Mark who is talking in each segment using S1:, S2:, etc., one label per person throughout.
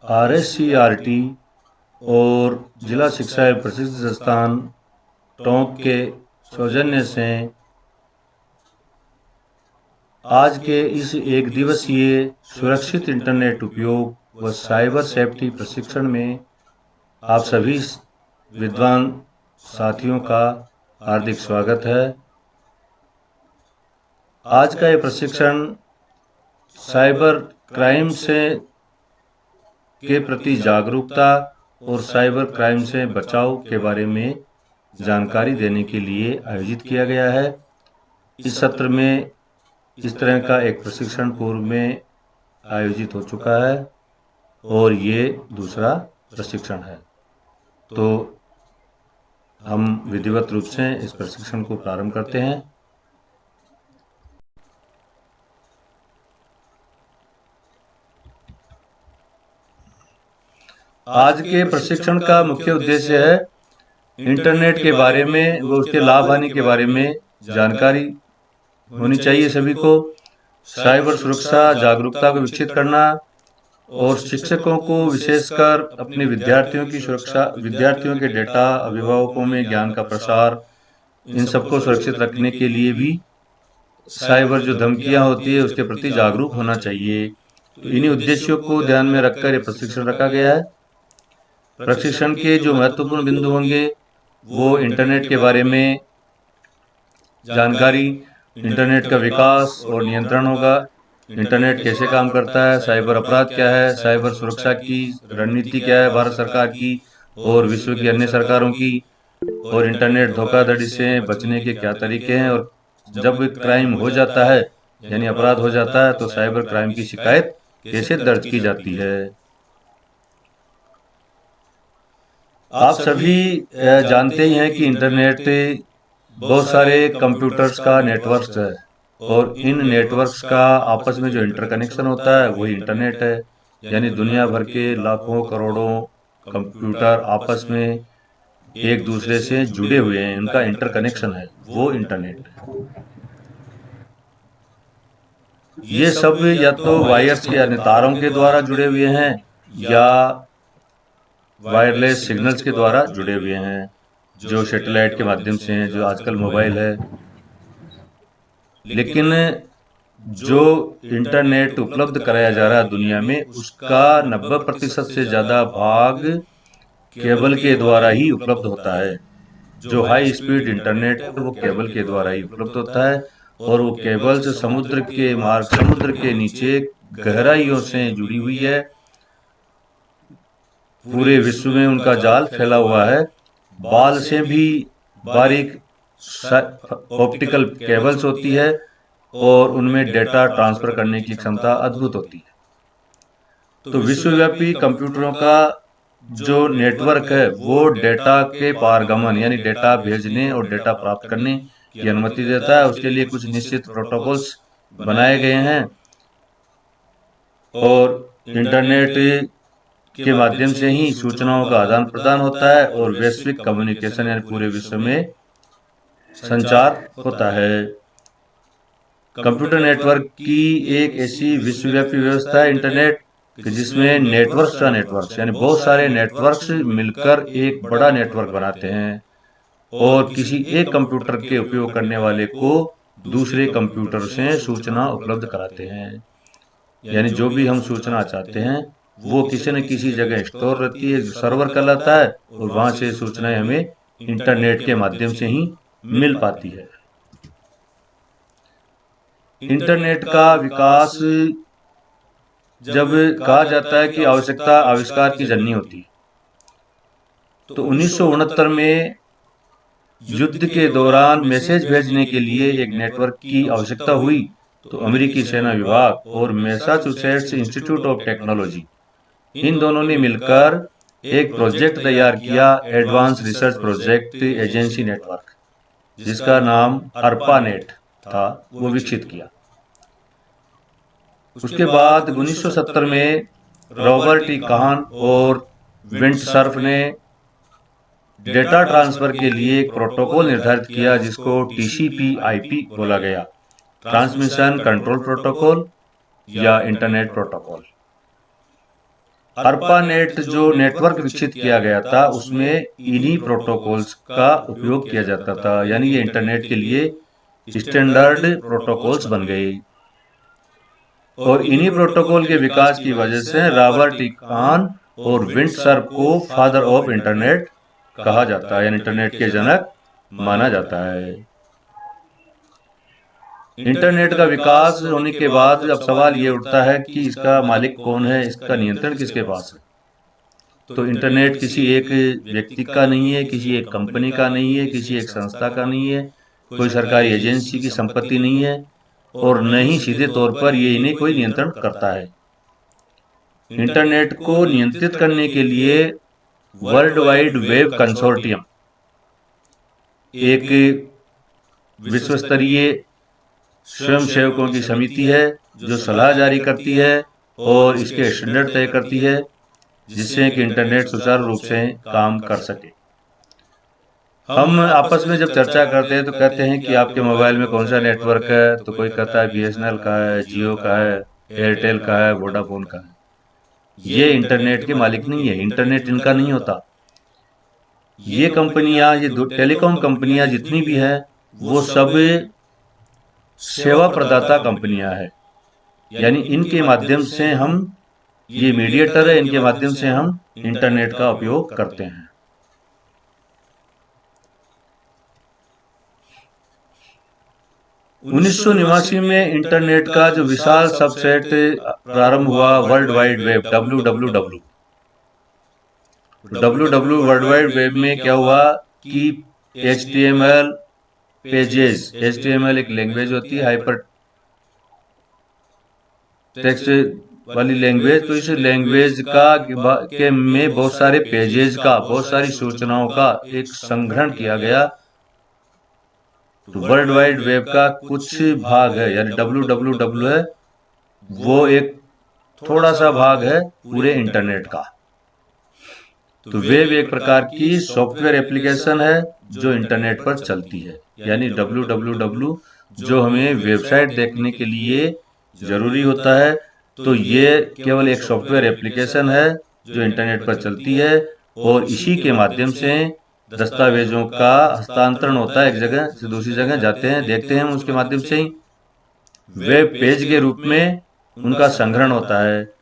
S1: RSCRT और जिला शिक्षा एवं प्रशिक्षण संस्थान टोंक के सौजन्य से आज के इस एक दिवसीय सुरक्षित इंटरनेट उपयोग व साइबर सेफ्टी प्रशिक्षण में आप सभी विद्वान साथियों का हार्दिक स्वागत है। आज का ये प्रशिक्षण साइबर क्राइम से के प्रति जागरूकता और साइबर क्राइम से बचाव के बारे में जानकारी देने के लिए आयोजित किया गया है। इस सत्र में इस तरह का एक प्रशिक्षण पूर्व में आयोजित हो चुका है और ये दूसरा प्रशिक्षण है। तो हम विधिवत रूप से इस प्रशिक्षण को प्रारंभ करते हैं। आज के प्रशिक्षण का मुख्य उद्देश्य है इंटरनेट के बारे में व उसके लाभ हानि के बारे में जानकारी होनी चाहिए सभी को, साइबर सुरक्षा जागरूकता को विकसित करना और शिक्षकों को विशेषकर अपने विद्यार्थियों की सुरक्षा, विद्यार्थियों के डेटा, अभिभावकों में ज्ञान का प्रसार, इन सबको सुरक्षित रखने के लिए भी साइबर जो धमकियां होती है उसके प्रति जागरूक होना चाहिए। तो इन्हीं उद्देश्यों को ध्यान में रखकर यह प्रशिक्षण रखा गया है। प्रशिक्षण के जो महत्वपूर्ण बिंदु होंगे वो इंटरनेट के बारे में जानकारी, इंटरनेट का विकास और नियंत्रण होगा, इंटरनेट कैसे काम करता है, साइबर अपराध क्या है, साइबर सुरक्षा की रणनीति क्या है भारत सरकार की और विश्व की अन्य सरकारों की, और इंटरनेट धोखाधड़ी से बचने के क्या तरीके हैं, और जब क्राइम हो जाता है यानी अपराध हो जाता है तो साइबर क्राइम की शिकायत कैसे दर्ज की जाती है। आप सभी जानते ही हैं कि इंटरनेट बहुत सारे कंप्यूटर्स का नेटवर्क है और इन नेटवर्क्स का आपस में जो इंटरकनेक्शन होता है वही इंटरनेट है। यानी दुनिया भर के लाखों करोड़ों कंप्यूटर आपस में एक दूसरे से जुड़े हुए हैं, उनका इंटरकनेक्शन है, वो इंटरनेट है। ये सब या तो वायर्स के यानी तारों के द्वारा जुड़े हुए हैं या वायरलेस सिग्नल्स के द्वारा जुड़े हुए हैं, जो सैटेलाइट के माध्यम से हैं, जो आजकल मोबाइल है। लेकिन जो इंटरनेट उपलब्ध कराया जा रहा है दुनिया में, उसका 90% से ज़्यादा भाग केबल के द्वारा ही उपलब्ध होता है। जो हाई स्पीड इंटरनेट है वो केबल के द्वारा ही उपलब्ध होता है और वो केबल्स समुद्र के नीचे गहराइयों से जुड़ी हुई है। पूरे विश्व में उनका जाल फैला हुआ है। बाल से भी बारीक ऑप्टिकल केबल्स होती है और उनमें डेटा ट्रांसफर करने की क्षमता अद्भुत होती है। तो विश्वव्यापी कंप्यूटरों का जो नेटवर्क है वो डेटा के पारगमन यानी डेटा भेजने और डेटा प्राप्त करने की अनुमति देता है। उसके लिए कुछ निश्चित प्रोटोकॉल्स बनाए गए हैं और इंटरनेट के माध्यम से ही सूचनाओं का आदान प्रदान होता है और वैश्विक कम्युनिकेशन यानी पूरे विश्व में संचार होता है। कंप्यूटर नेटवर्क की एक ऐसी विश्वव्यापी व्यवस्था है इंटरनेट कि जिसमें नेटवर्क्स का नेटवर्क यानी बहुत सारे नेटवर्क्स मिलकर एक बड़ा नेटवर्क बनाते हैं और किसी एक कंप्यूटर के उपयोग करने वाले को दूसरे कंप्यूटर से सूचना उपलब्ध कराते हैं। यानी जो भी हम सूचना चाहते हैं वो किसी न किसी जगह स्टोर रहती है, जो सर्वर कहलाता है, और वहां से सूचनाएं हमें इंटरनेट के माध्यम से ही मिल पाती है। इंटरनेट का विकास जब कहा जाता है कि आवश्यकता आविष्कार की जननी होती है, तो 1969 में युद्ध के दौरान मैसेज भेजने के लिए एक नेटवर्क की आवश्यकता हुई। तो अमेरिकी सेना विभाग और मैसाचुसेट्स इंस्टीट्यूट ऑफ टेक्नोलॉजी, इन दोनों ने मिलकर एक प्रोजेक्ट तैयार किया, advance research project agency network, जिसका नाम ARPANET था, वो विकसित किया। उसके बाद 1970 में रॉबर्ट टी काहन और विंट सर्फ ने डेटा ट्रांसफर के लिए एक प्रोटोकॉल निर्धारित किया जिसको TCP/IP बोला गया, ट्रांसमिशन कंट्रोल प्रोटोकॉल या इंटरनेट प्रोटोकॉल। ARPANET जो नेटवर्क विकसित किया गया था उसमें इन्हीं प्रोटोकॉल्स का उपयोग किया जाता था, यानी ये इंटरनेट के लिए स्टैंडर्ड प्रोटोकॉल्स बन गए। और इन्हीं प्रोटोकॉल के विकास की वजह से रॉबर्ट इकान और विंडसर को फादर ऑफ इंटरनेट कहा जाता है, यानी इंटरनेट के जनक माना जाता है। इंटरनेट का विकास होने के बाद अब सवाल ये उठता है कि इसका मालिक कौन है, इसका नियंत्रण किसके पास है। तो इंटरनेट किसी एक व्यक्ति का नहीं है, किसी एक कंपनी का नहीं है, किसी एक संस्था का नहीं है, कोई सरकारी एजेंसी की संपत्ति नहीं है, और न ही सीधे तौर पर ये इन्हें कोई नियंत्रण करता है। इंटरनेट को नियंत्रित करने के लिए वर्ल्ड वाइड वेब कंसोर्टियम एक विश्व स्तरीय स्वयंसेवकों की समिति है जो सलाह जारी करती है और इसके स्टैंडर्ड तय करती है, जिससे कि इंटरनेट सुचारू रूप से काम कर सके। हम आपस में जब चर्चा करते हैं तो कहते हैं कि आपके मोबाइल में कौन सा नेटवर्क है, तो कोई कहता है BSNL का है, जियो का है, एयरटेल का है, वोडाफोन का है। ये इंटरनेट के मालिक नहीं है, इंटरनेट इनका नहीं होता। ये कंपनियां, ये टेलीकॉम कंपनियां जितनी भी हैं, वो सब सेवा प्रदाता कंपनियां हैं, यानी इनके माध्यम से हम, ये मीडिएटर है, इनके माध्यम से हम इंटरनेट का उपयोग करते हैं। 1989 में इंटरनेट का जो विशाल सबसेट प्रारंभ हुआ, world wide web, WWW। World wide web में क्या हुआ कि HTML पेजेस, HTML एक लैंग्वेज होती है, हाइपर टेक्स्ट वाली लैंग्वेज। तो इस लैंग्वेज के में बहुत सारे पेजेस का, बहुत सारी सूचनाओं का एक संग्रहण किया गया। तो वर्ल्ड वाइड वेब का कुछ भाग है, यानी WWW है, वो एक थोड़ा सा भाग है पूरे इंटरनेट का। तो वेब एक प्रकार की सॉफ्टवेयर एप्लीकेशन है जो इंटरनेट पर चलती है, यानी WWW जो हमें वेबसाइट देखने के लिए जरूरी होता है, तो ये केवल एक सॉफ्टवेयर एप्लीकेशन है जो इंटरनेट पर चलती है, और इसी के माध्यम से दस्तावेजों का हस्तांतरण होता है, एक जगह से दूसरी जगह जाते हैं, देखते हैं हम उसके माध्यम से ही। वेब पेज के रूप में उनका संग्रहण होता है।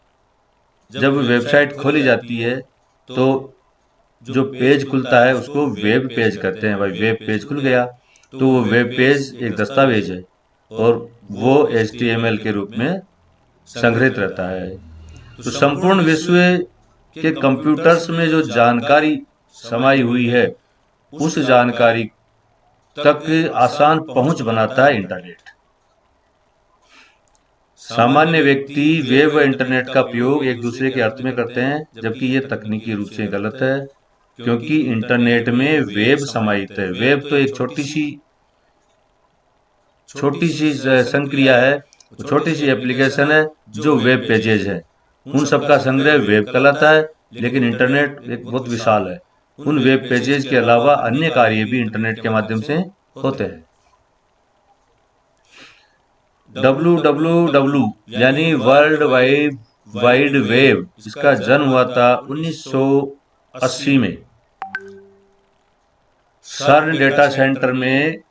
S1: जब वेबसाइट खोली जाती है तो जो पेज खुलता है उसको वेब पेज कहते हैं। भाई वेब पेज खुल गया, तो वो वेब पेज एक दस्तावेज है और वो HTML के रूप में संग्रहित रहता है। तो संपूर्ण विश्व के कंप्यूटर्स में जो जानकारी समाई हुई है, उस जानकारी तक आसान पहुंच बनाता है इंटरनेट। सामान्य व्यक्ति वेब व इंटरनेट का उपयोग एक दूसरे के अर्थ में करते हैं, जबकि ये तकनीकी रूप से गलत है, क्योंकि इंटरनेट में वेब समाहित है। वेब तो एक छोटी सी संक्रिया है, छोटी सी एप्लीकेशन है जो वेब पेजेज है, उन सबका संग्रह वेब कहलाता है। लेकिन इंटरनेट एक बहुत विशाल है, उन वेब पेजेज के अलावा अन्य कार्य भी इंटरनेट के माध्यम से होते हैं। WWW यानी वर्ल्ड वाइड वेब, इसका जन्म हुआ था 1980 में। सर्न डेटा सेंटर में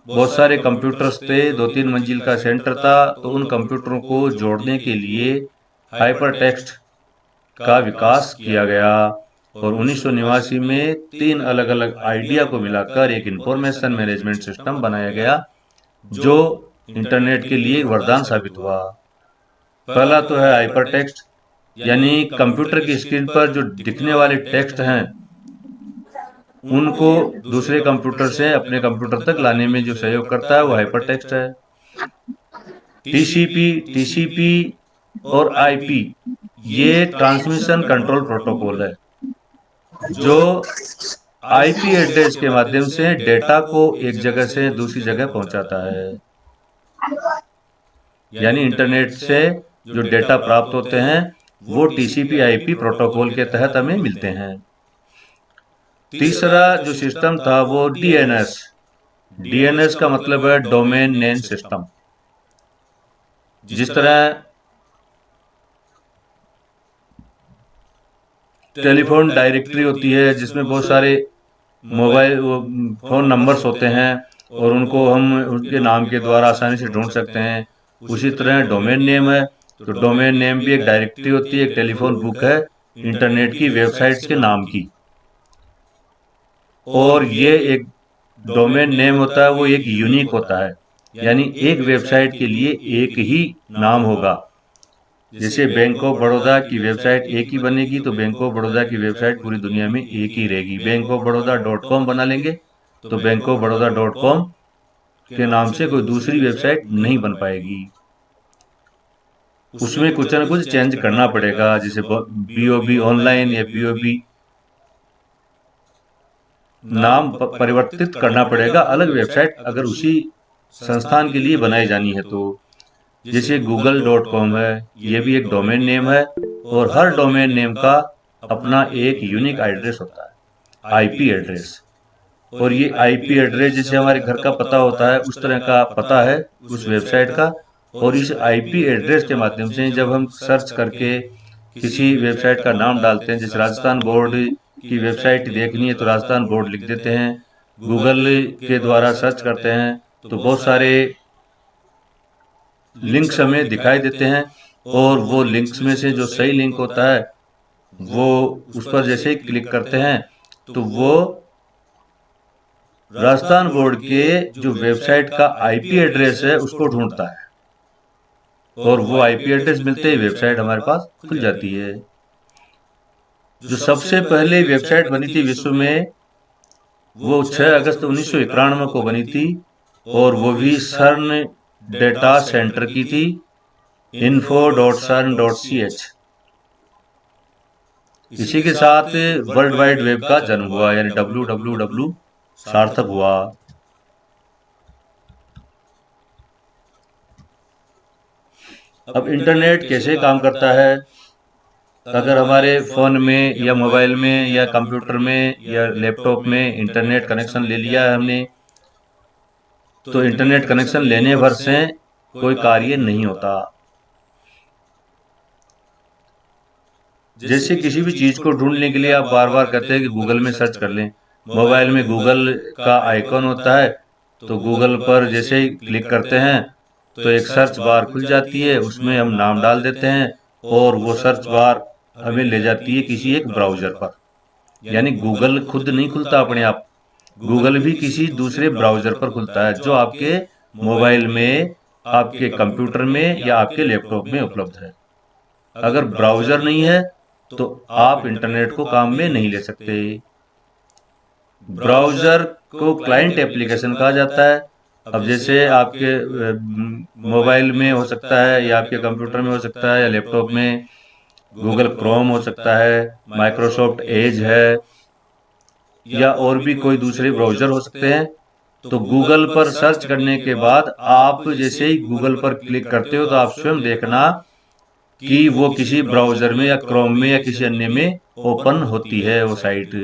S1: बहुत सारे कंप्यूटर्स थे, 2-3 मंजिल का सेंटर था। तो उन कंप्यूटरों को जोड़ने के लिए हाइपर टेक्स्ट का विकास किया गया, और 1989 में 3 अलग अलग आइडिया को मिलाकर एक इंफॉर्मेशन मैनेजमेंट सिस्टम बनाया गया, जो इंटरनेट के लिए वरदान साबित हुआ। पहला तो है हाइपर टेक्स्ट, यानी कंप्यूटर की स्क्रीन पर जो दिखने वाले टेक्स्ट हैं उनको दूसरे कंप्यूटर से अपने कंप्यूटर तक लाने में जो सहयोग करता है वो हाइपर टेक्स्ट है। TCP और IP ये ट्रांसमिशन कंट्रोल प्रोटोकॉल है, जो IP एड्रेस के माध्यम से डेटा को एक जगह से दूसरी जगह पहुंचाता है। यानी इंटरनेट से जो डेटा प्राप्त होते हैं वो TCP/IP प्रोटोकॉल के तहत हमें मिलते हैं। तीसरा जो सिस्टम था वो DNS का मतलब है डोमेन नेम सिस्टम। जिस तरह टेलीफोन डायरेक्टरी होती है जिसमें बहुत सारे मोबाइल फ़ोन नंबर्स होते हैं और उनको हम उनके नाम के द्वारा आसानी से ढूंढ सकते हैं। उसी तरह डोमेन नेम है, तो डोमेन नेम भी एक डायरेक्टरी होती है, एक टेलीफोन बुक है इंटरनेट की वेबसाइट्स के नाम की। और ये एक डोमेन नेम होता है वो एक यूनिक होता है, यानी एक वेबसाइट के लिए एक ही नाम होगा। जैसे बैंक ऑफ बड़ौदा की वेबसाइट एक ही बनेगी तो बैंक ऑफ बड़ौदा की वेबसाइट पूरी दुनिया में एक ही रहेगी। बैंक ऑफ बड़ौदा .com बना लेंगे तो बैंक ऑफ बड़ौदा .com के नाम से कोई दूसरी वेबसाइट नहीं बन पाएगी। उसमें कुछ न कुछ चेंज करना पड़ेगा, जैसे BOB ऑनलाइन या BOB नाम परिवर्तित करना पड़ेगा, अलग वेबसाइट अगर उसी संस्थान के लिए बनाई जानी है तो। जैसे google.com है, ये भी एक डोमेन नेम है और हर डोमेन नेम का अपना एक यूनिक एड्रेस होता है, IP एड्रेस। और ये IP एड्रेस जैसे हमारे घर का पता होता है उस तरह का पता है उस वेबसाइट का। और इस IP एड्रेस के माध्यम से जब हम सर्च करके किसी वेबसाइट का नाम डालते हैं, जैसे राजस्थान बोर्ड की वेबसाइट देखनी है तो राजस्थान बोर्ड लिख देते हैं, गूगल के द्वारा सर्च करते हैं तो बहुत सारे लिंक्स हमें दिखाई देते हैं और वो लिंक्स में से जो सही लिंक होता है वो उस पर जैसे ही क्लिक करते हैं तो वो राजस्थान बोर्ड के जो वेबसाइट का IP एड्रेस है उसको ढूंढता है और वो IP एड्रेस मिलते ही वेबसाइट हमारे पास खुल जाती है। जो सबसे पहले वेबसाइट बनी थी विश्व में वो 6 अगस्त 1991 को बनी थी और वो भी सर्न डेटा सेंटर की थी, info.cern.ch। इसी के साथ वर्ल्ड वाइड वेब का जन्म हुआ, यानी WWW सार्थक हुआ। अब इंटरनेट कैसे काम करता है? अगर हमारे फ़ोन में या मोबाइल में या कंप्यूटर में या लैपटॉप में इंटरनेट कनेक्शन ले लिया है हमने, तो इंटरनेट कनेक्शन लेने भर से कोई कार्य नहीं होता। जैसे किसी भी चीज़ को ढूंढने के लिए आप बार बार कहते हैं कि गूगल में सर्च कर लें। मोबाइल में गूगल का आइकॉन होता है तो गूगल पर जैसे ही क्लिक करते हैं तो एक सर्च बार खुल जाती है, उसमें हम नाम डाल देते हैं और वो सर्च बार हमें ले जाती है किसी एक ब्राउज़र पर। यानी गूगल खुद नहीं खुलता अपने आप, गूगल भी किसी दूसरे ब्राउज़र पर खुलता है जो आपके मोबाइल में, आपके कंप्यूटर में या आपके लैपटॉप में उपलब्ध है। अगर ब्राउज़र नहीं है तो आप इंटरनेट को काम में नहीं ले सकते। ब्राउज़र को क्लाइंट एप्लीकेशन कहा जाता है। अब जैसे आपके मोबाइल में हो सकता है या आपके कंप्यूटर में हो सकता है या लैपटॉप में गूगल क्रोम हो सकता है, माइक्रोसॉफ्ट एज है या और भी कोई दूसरे ब्राउज़र हो सकते हैं। तो गूगल पर सर्च करने के बाद आप जैसे ही गूगल पर क्लिक करते हो तो आप स्वयं देखना कि वो किसी ब्राउज़र में या क्रोम में या किसी अन्य में ओपन होती है वो साइट।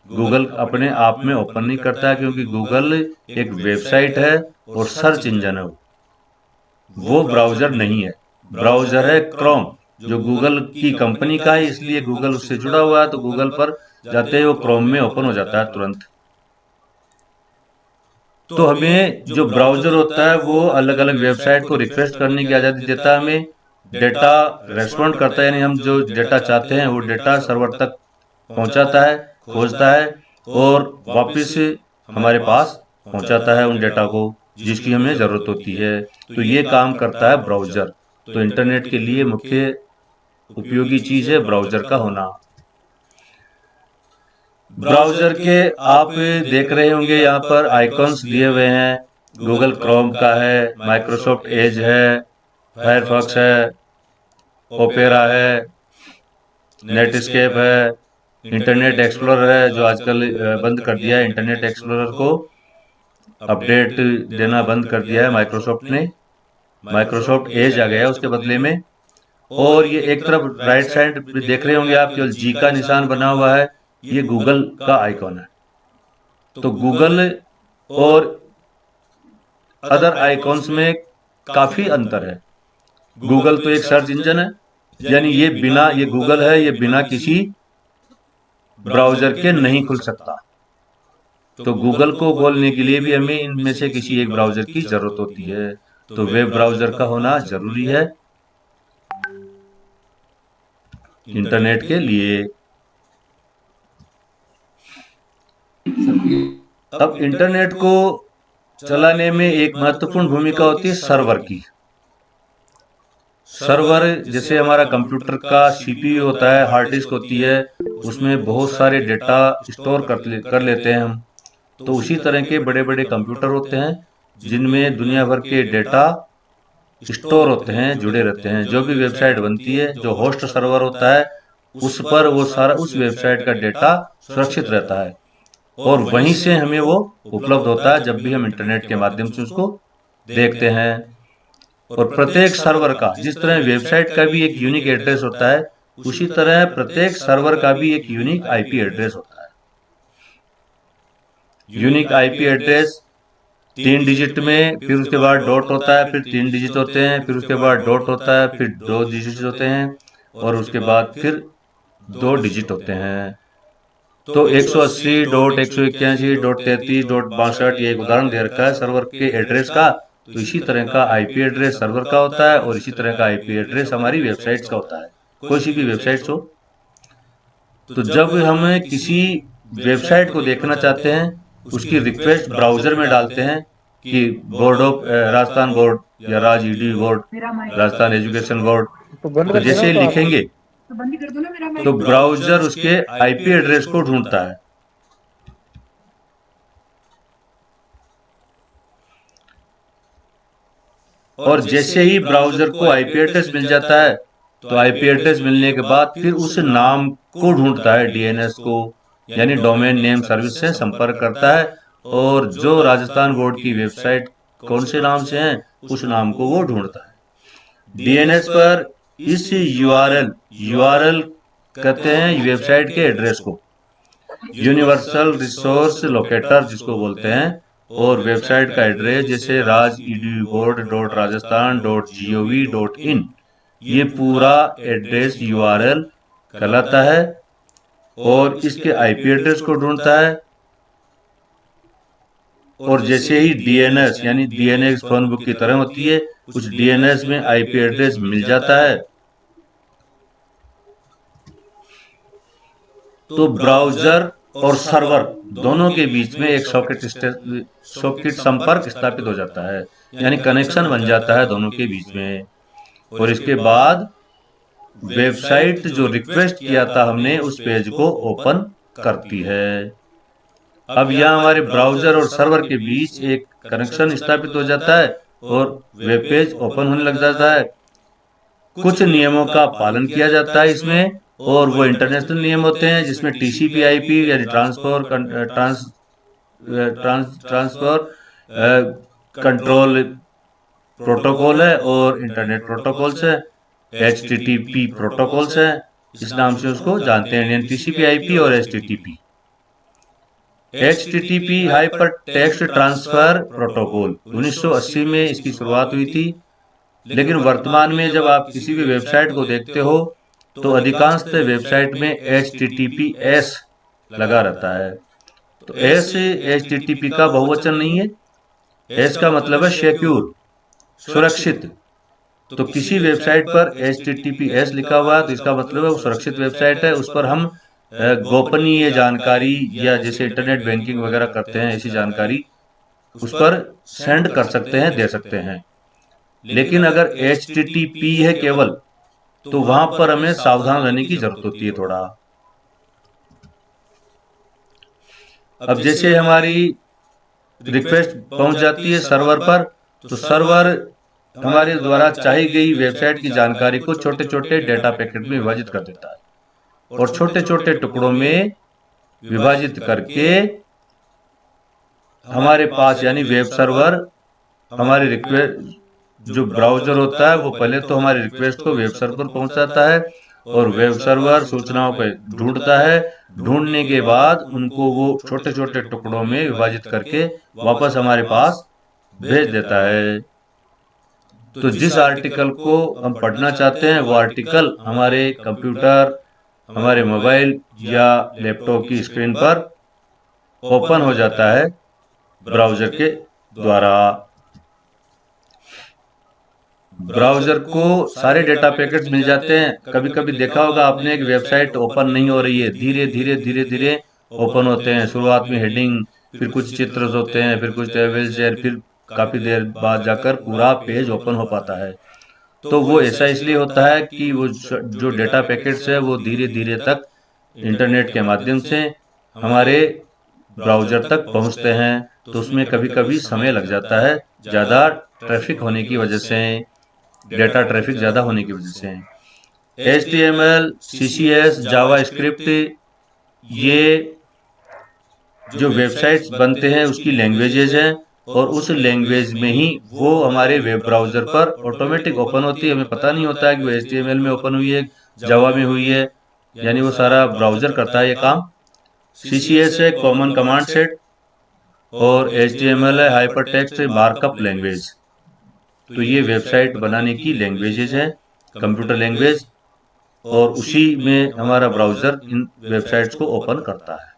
S1: गूगल अपने आप में ओपन नहीं करता है क्योंकि गूगल एक वेबसाइट है और सर्च इंजन है, वो ब्राउज़र नहीं है। ब्राउज़र है क्रोम जो गूगल की कंपनी का है, इसलिए गूगल उससे जुड़ा हुआ है तो गूगल पर जाते ही वो क्रोम में ओपन हो जाता है तुरंत। तो हमें जो ब्राउज़र होता है वो अलग अलग वेबसाइट को रिक्वेस्ट करने की आज़ादी देता है हमें, डेटा रेस्पॉन्ड करता है, यानी हम जो डेटा चाहते हैं वो डेटा सर्वर तक पहुंचाता है, खोजता है और वापस हमारे पास पहुंचाता है उन डेटा को जिसकी हमें ज़रूरत होती है। तो ये काम करता है ब्राउज़र। तो इंटरनेट के लिए मुख्य उपयोगी चीज़ है ब्राउज़र का होना। ब्राउज़र के आप देख रहे होंगे यहाँ पर आइकॉन्स दिए हुए हैं, गूगल क्रोम का है, माइक्रोसॉफ्ट एज है, फायरफॉक्स है, ओपेरा है, नेटस्केप है, इंटरनेट एक्सप्लोरर है जो आजकल बंद कर दिया है, इंटरनेट एक्सप्लोरर को अपडेट देना बंद कर दिया है माइक्रोसॉफ्ट ने, माइक्रोसॉफ्ट एज आ गया उसके बदले में। और ये एक तरफ राइट साइड देख रहे होंगे आप, केवल जी का निशान बना हुआ है, ये गूगल का आइकॉन है। तो गूगल और अदर आइकॉन्स में काफ़ी अंतर है। गूगल तो एक सर्च इंजन है, यानी ये गूगल है, ये बिना किसी ब्राउजर के नहीं खुल सकता। तो गूगल को खोलने के लिए भी हमें इनमें से किसी एक ब्राउजर की जरूरत होती है। तो वेब ब्राउजर का होना जरूरी है इंटरनेट के लिए। अब इंटरनेट को चलाने में एक महत्वपूर्ण भूमिका होती है सर्वर की। सर्वर जैसे हमारा कंप्यूटर का सीपीयू होता है, हार्ड डिस्क होती है, उसमें बहुत सारे डेटा स्टोर कर लेते हैं हम। तो उसी तरह के बड़े बड़े कंप्यूटर होते हैं जिनमें दुनिया भर के डेटा स्टोर होते हैं, जुड़े रहते हैं। जो भी वेबसाइट बनती है, जो होस्ट सर्वर होता है, उस पर वो सारा उस वेबसाइट का डेटा सुरक्षित रहता है और वहीं से हमें वो उपलब्ध होता है जब भी हम इंटरनेट के माध्यम से उसको देखते हैं। और प्रत्येक सर्वर का, जिस तरह वेबसाइट का भी एक यूनिक एड्रेस होता है, उसी तरह प्रत्येक सर्वर का भी एक यूनिक आईपी एड्रेस होता है। यूनिक आईपी एड्रेस 3 डिजिट में, फिर उसके बाद डॉट होता है, फिर 3 डिजिट होते हैं, फिर उसके बाद डॉट होता है, फिर 2 डिजिट होते हैं और उसके बाद फिर 2 डिजिट होते हैं। तो 180.181.33.62 ये एक उदाहरण दे रखा है सर्वर के एड्रेस का। तो इसी तरह का आईपी एड्रेस सर्वर का होता है और इसी तरह का आईपी एड्रेस हमारी वेबसाइट्स का होता है, कोई सी भी वेबसाइट्स हो। तो जब हम किसी वेबसाइट को देखना चाहते हैं, उसकी रिक्वेस्ट ब्राउजर में डालते हैं कि बोर्ड ऑफ राजस्थान बोर्ड या राज ईडी बोर्ड, राजस्थान एजुकेशन बोर्ड, तो जैसे ही लिखेंगे तो ब्राउजर उसके आईपी एड्रेस को ढूंढता है। और जैसे ही ब्राउजर को आईपी एड्रेस मिल जाता है, तो आईपी एड्रेस मिलने के बाद फिर उस नाम को ढूंढता है, डीएनएस को, यानी डोमेन नेम सर्विस से संपर्क करता है और जो राजस्थान बोर्ड की वेबसाइट कौन से नाम से है, उस नाम को वो ढूंढता है। डीएनएस पर इस यूआरएल कहते हैं वेबसाइट के एड्रेस को, यूनिवर्सल रिसोर्स लोकेटर जिसको बोलते हैं। और वेबसाइट का एड्रेस जैसे raj.edu.board.rajasthan.gov.in, ये पूरा एड्रेस यूआरएल कहलाता है और इसके आईपी एड्रेस को ढूंढता है। और जैसे ही डीएनएस यानी डीएनएस फोन बुक की तरह होती है, उस डीएनएस में आईपी एड्रेस मिल जाता है, तो ब्राउजर और सर्वर दोनों के बीच में एक सॉकेट संपर्क स्थापित हो जाता है, यानी कनेक्शन बन जाता है दोनों के बीच में। और इसके बाद वेबसाइट जो रिक्वेस्ट किया था हमने, उस पेज को ओपन करती है। अब यह हमारे ब्राउजर और सर्वर के बीच एक कनेक्शन स्थापित हो जाता है और वेब पेज ओपन होने लग जाता है। कुछ नियमों का पालन किया जाता है इसमें, और वो इंटरनेशनल नियम होते हैं जिसमें टीसीपी आईपी यानी ट्रांसफर कंट्रोल प्रोटोकॉल है और इंटरनेट प्रोटोकॉल्स है, एचटीटीपी प्रोटोकॉल्स है, इस नाम से उसको जानते हैं, टीसीपी आईपी और HTTP. HTTP hyper text transfer protocol 1980 में इसकी शुरुआत हुई थी। लेकिन वर्तमान में जब आप किसी भी वेबसाइट को देखते हो तो अधिकांशतः वेबसाइट में HTTPS लगा रहता है। तो एस HTTP का बहुवचन नहीं है, एस का मतलब है सिक्योर, सुरक्षित। तो किसी वेबसाइट पर HTTPS लिखा हुआ है तो इसका मतलब है वो सुरक्षित वेबसाइट है, उस पर हम गोपनीय जानकारी या जैसे इंटरनेट बैंकिंग वगैरह करते हैं ऐसी जानकारी उस पर सेंड कर सकते हैं, दे सकते हैं। लेकिन अगर HTTP है केवल, तो वहां पर हमें सावधान रहने की जरूरत होती है थोड़ा। अब जैसे हमारी रिक्वेस्ट पहुंच जाती है सर्वर पर, तो सर्वर हमारे द्वारा चाही गई वेबसाइट की जानकारी को छोटे छोटे डेटा पैकेट में विभाजित कर देता है और छोटे छोटे टुकड़ों में विभाजित करके हमारे पास यानी वेब सर्वर हमारी रिक्वेस्ट, जो ब्राउजर होता है वो पहले तो हमारी रिक्वेस्ट को वेब सर्वर पहुंचाता है और वेब सर्वर सूचनाओं को ढूंढता है। ढूंढने के बाद उनको वो छोटे छोटे टुकड़ों में विभाजित करके वापस हमारे पास भेज देता है। तो जिस आर्टिकल को हम पढ़ना चाहते हैं वो आर्टिकल हमारे कंप्यूटर हमारे मोबाइल या लैपटॉप की स्क्रीन पर ओपन हो जाता है ब्राउजर के द्वारा। ब्राउजर को सारे डेटा पैकेट्स मिल जाते हैं। कभी कभी देखा होगा आपने, एक वेबसाइट ओपन नहीं हो रही है, धीरे धीरे धीरे धीरे ओपन होते हैं। शुरुआत में हेडिंग, फिर कुछ चित्र होते हैं, फिर कुछ टेबल्स, फिर काफी देर बाद जाकर पूरा पेज ओपन हो पाता है। तो वो ऐसा इसलिए होता है कि वो जो डेटा पैकेट्स है वो धीरे धीरे तक इंटरनेट के माध्यम से हमारे ब्राउजर तक पहुंचते हैं। तो उसमें कभी कभी समय लग जाता है, ज़्यादा ट्रैफिक होने की वजह से, डेटा ट्रैफिक ज़्यादा होने की वजह से। HTML, CSS, जावा स्क्रिप्ट, ये जो वेबसाइट्स बनते हैं उसकी लैंग्वेजेज हैं, और उस लैंग्वेज में ही वो हमारे वेब ब्राउजर पर ऑटोमेटिक ओपन होती है। हमें पता नहीं होता है कि वो HTML में ओपन हुई है, जावा में हुई है, यानी वो सारा ब्राउजर करता है ये काम। CSS है कॉमन कमांड सेट, और HTML है हाइपर टेक्स्ट मार्कअप लैंग्वेज। तो ये वेबसाइट बनाने की लैंग्वेजेज हैं, कंप्यूटर लैंग्वेज, और उसी में हमारा ब्राउजर इन वेबसाइट्स को ओपन करता है।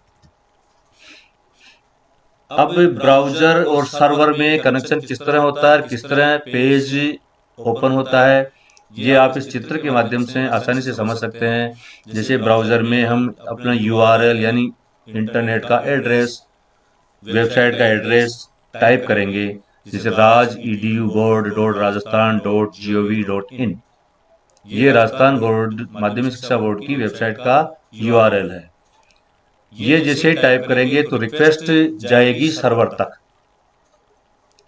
S1: अब ब्राउजर और सर्वर में कनेक्शन किस तरह होता है, किस तरह पेज ओपन होता है, ये आप इस चित्र के माध्यम से आसानी से समझ सकते हैं। जैसे ब्राउजर में हम अपना URL यानी इंटरनेट का एड्रेस, वेबसाइट का एड्रेस टाइप करेंगे, जैसे raj.edu.board.rajasthan.gov.in, ये राजस्थान बोर्ड माध्यमिक शिक्षा बोर्ड की वेबसाइट का URL है। ये जैसे टाइप करेंगे तो रिक्वेस्ट जाएगी सर्वर तक,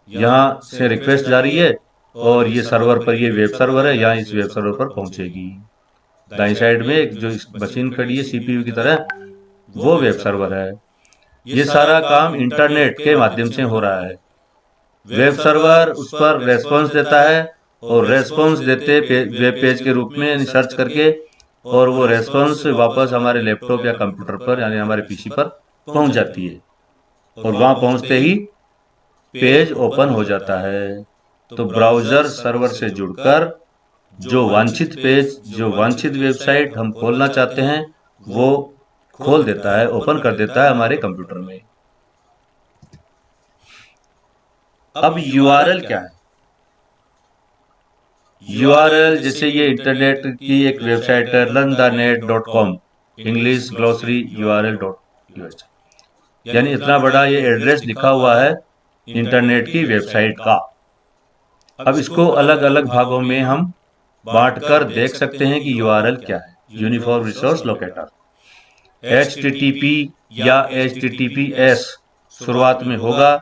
S1: यहाँ से रिक्वेस्ट जा रही है, और ये सर्वर पर, ये वेब सर्वर है, यहाँ इस वेब सर्वर पर पहुंचेगी। दाईं साइड में एक जो मशीन खड़ी है CPU की तरह, वो वेब सर्वर है। ये सारा काम इंटरनेट के माध्यम से हो रहा है। वेब सर्वर उस पर रेस्पॉन्स देता है, और रेस्पॉन्स देते वेब पेज के रूप में सर्च करके, और वो रेस्पॉन्स वापस हमारे लैपटॉप या कंप्यूटर पर यानी हमारे PC पर पहुंच जाती है, और वहां पहुंचते ही पेज ओपन हो जाता है। तो ब्राउजर सर्वर से जुड़कर जो वांछित पेज, जो वांछित वेबसाइट हम खोलना चाहते हैं, वो खोल देता है, ओपन कर देता है हमारे कंप्यूटर में। अब URL क्या है? URL, जैसे ये इंटरनेट की एक वेबसाइट है learnthenet.com, इंग्लिश ग्लोसरी URL.us, यानी इतना बड़ा ये एड्रेस लिखा हुआ है इंटरनेट की वेबसाइट का। अब इसको अलग अलग भागों में हम बांटकर देख सकते हैं कि URL क्या है। यूनिफॉर्म रिसोर्स लोकेटर, HTTP या HTTPS शुरुआत में होगा,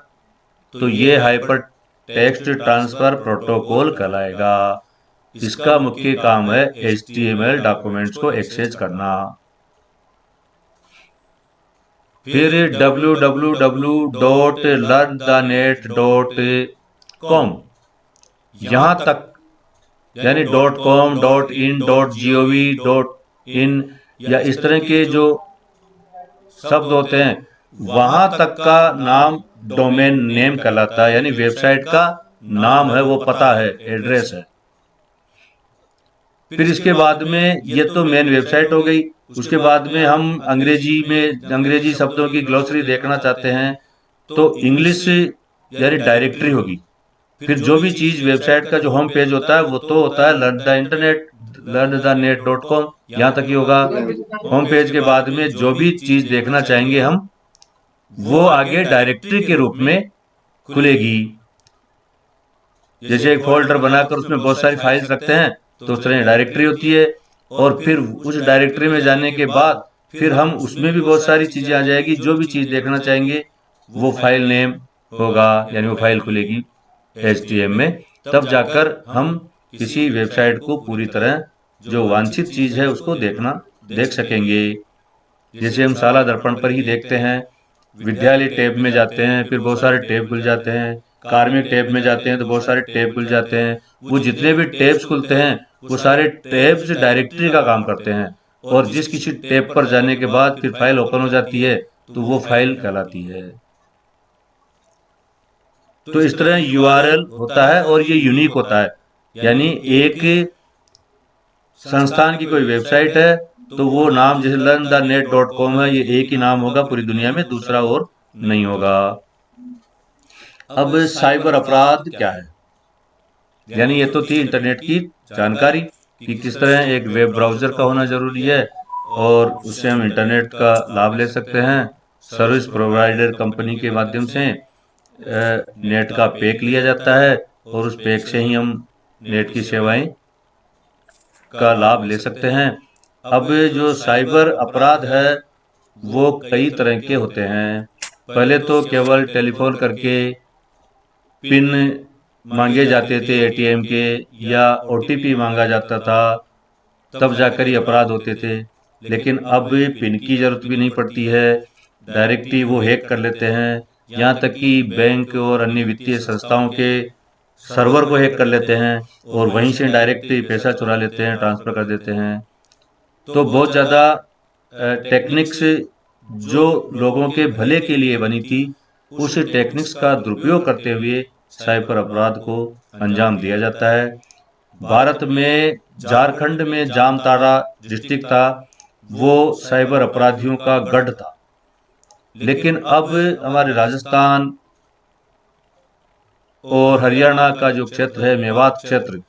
S1: तो ये हाइपर टेक्स्ट ट्रांसफर प्रोटोकॉल कहलाएगा। इसका मुख्य काम है HTML डॉक्यूमेंट्स को एक्सेस करना। फिर www.learnthenet.com, यहाँ तक यानी .com, .in, .gov.in या इस तरह के जो शब्द होते हैं, वहां तक का नाम डोमेन नेम कहलाता है, यानी वेबसाइट का नाम है, वो पता है, एड्रेस है। फिर इसके बाद में ये तो मेन वेबसाइट हो गई। उसके बाद में हम अंग्रेजी शब्दों की ग्लोसरी देखना चाहते हैं, तो इंग्लिश यानी डायरेक्टरी होगी। फिर जो भी चीज वेबसाइट का जो होम पेज होता है वो तो होता है learnthenet.com, यहाँ तक ही होगा। होम पेज के बाद में जो भी चीज देखना चाहेंगे हम, वो आगे डायरेक्टरी के रूप में खुलेगी। जैसे एक फोल्डर बनाकर उसमें बहुत सारी फाइल्स रखते हैं, तो उस तरह डायरेक्टरी होती है। और फिर उस डायरेक्टरी में जाने के बाद फिर हम उसमें भी बहुत सारी चीजें आ जाएगी। जो भी चीज देखना चाहेंगे वो फाइल नेम होगा, यानी वो फाइल खुलेगी HTML में। तब जाकर हम किसी वेबसाइट को पूरी तरह, जो वांछित चीज है उसको देख सकेंगे। जैसे हम शाला दर्पण पर ही देखते हैं, विद्यालय टैब में जाते हैं, फिर बहुत सारे टैब खुल जाते हैं। कार्मिक टैब में जाते हैं तो बहुत सारे टैब खुल जाते हैं। वो जितने भी टैब्स खुलते हैं, वो सारे टैब्स डायरेक्टरी का काम करते हैं, और जिस किसी टैब पर जाने के बाद फिर फाइल ओपन हो जाती है, तो वो फाइल कहलाती है। तो इस तरह URL होता है, और ये यूनिक होता है, यानी एक संस्थान की कोई वेबसाइट है तो वो नाम जैसे learnthenet.com है, ये एक ही नाम होगा पूरी दुनिया में, दूसरा और नहीं होगा। अब साइबर अपराध क्या है, यानी ये तो थी इंटरनेट की जानकारी कि किस तरह एक वेब ब्राउजर का होना जरूरी है और उससे हम इंटरनेट का लाभ ले सकते हैं। सर्विस प्रोवाइडर कंपनी के माध्यम से नेट का पैक लिया जाता है और उस पैक से ही हम नेट की सेवाएं का लाभ ले सकते हैं। अब जो साइबर अपराध है वो कई तरह के होते हैं। पहले तो केवल टेलीफोन करके पिन मांगे जाते थे एटीएम के, या ओटीपी मांगा जाता था, तब जाकर ही अपराध होते थे। लेकिन अब पिन की जरूरत भी नहीं पड़ती है, डायरेक्ट ही वो हैक कर लेते हैं। यहाँ तक कि बैंक और अन्य वित्तीय संस्थाओं के सर्वर को हैक कर लेते हैं और वहीं से डायरेक्ट ही पैसा चुरा लेते हैं, ट्रांसफर कर देते हैं। तो बहुत ज़्यादा टेक्निक्स जो लोगों के भले के लिए बनी थी, उस टेक्निक्स का दुरुपयोग करते हुए साइबर अपराध को अंजाम दिया जाता है। भारत में झारखंड में जामताड़ा डिस्ट्रिक्ट था, वो साइबर अपराधियों का गढ़ था। लेकिन अब हमारे राजस्थान और हरियाणा का जो क्षेत्र है, मेवात क्षेत्र,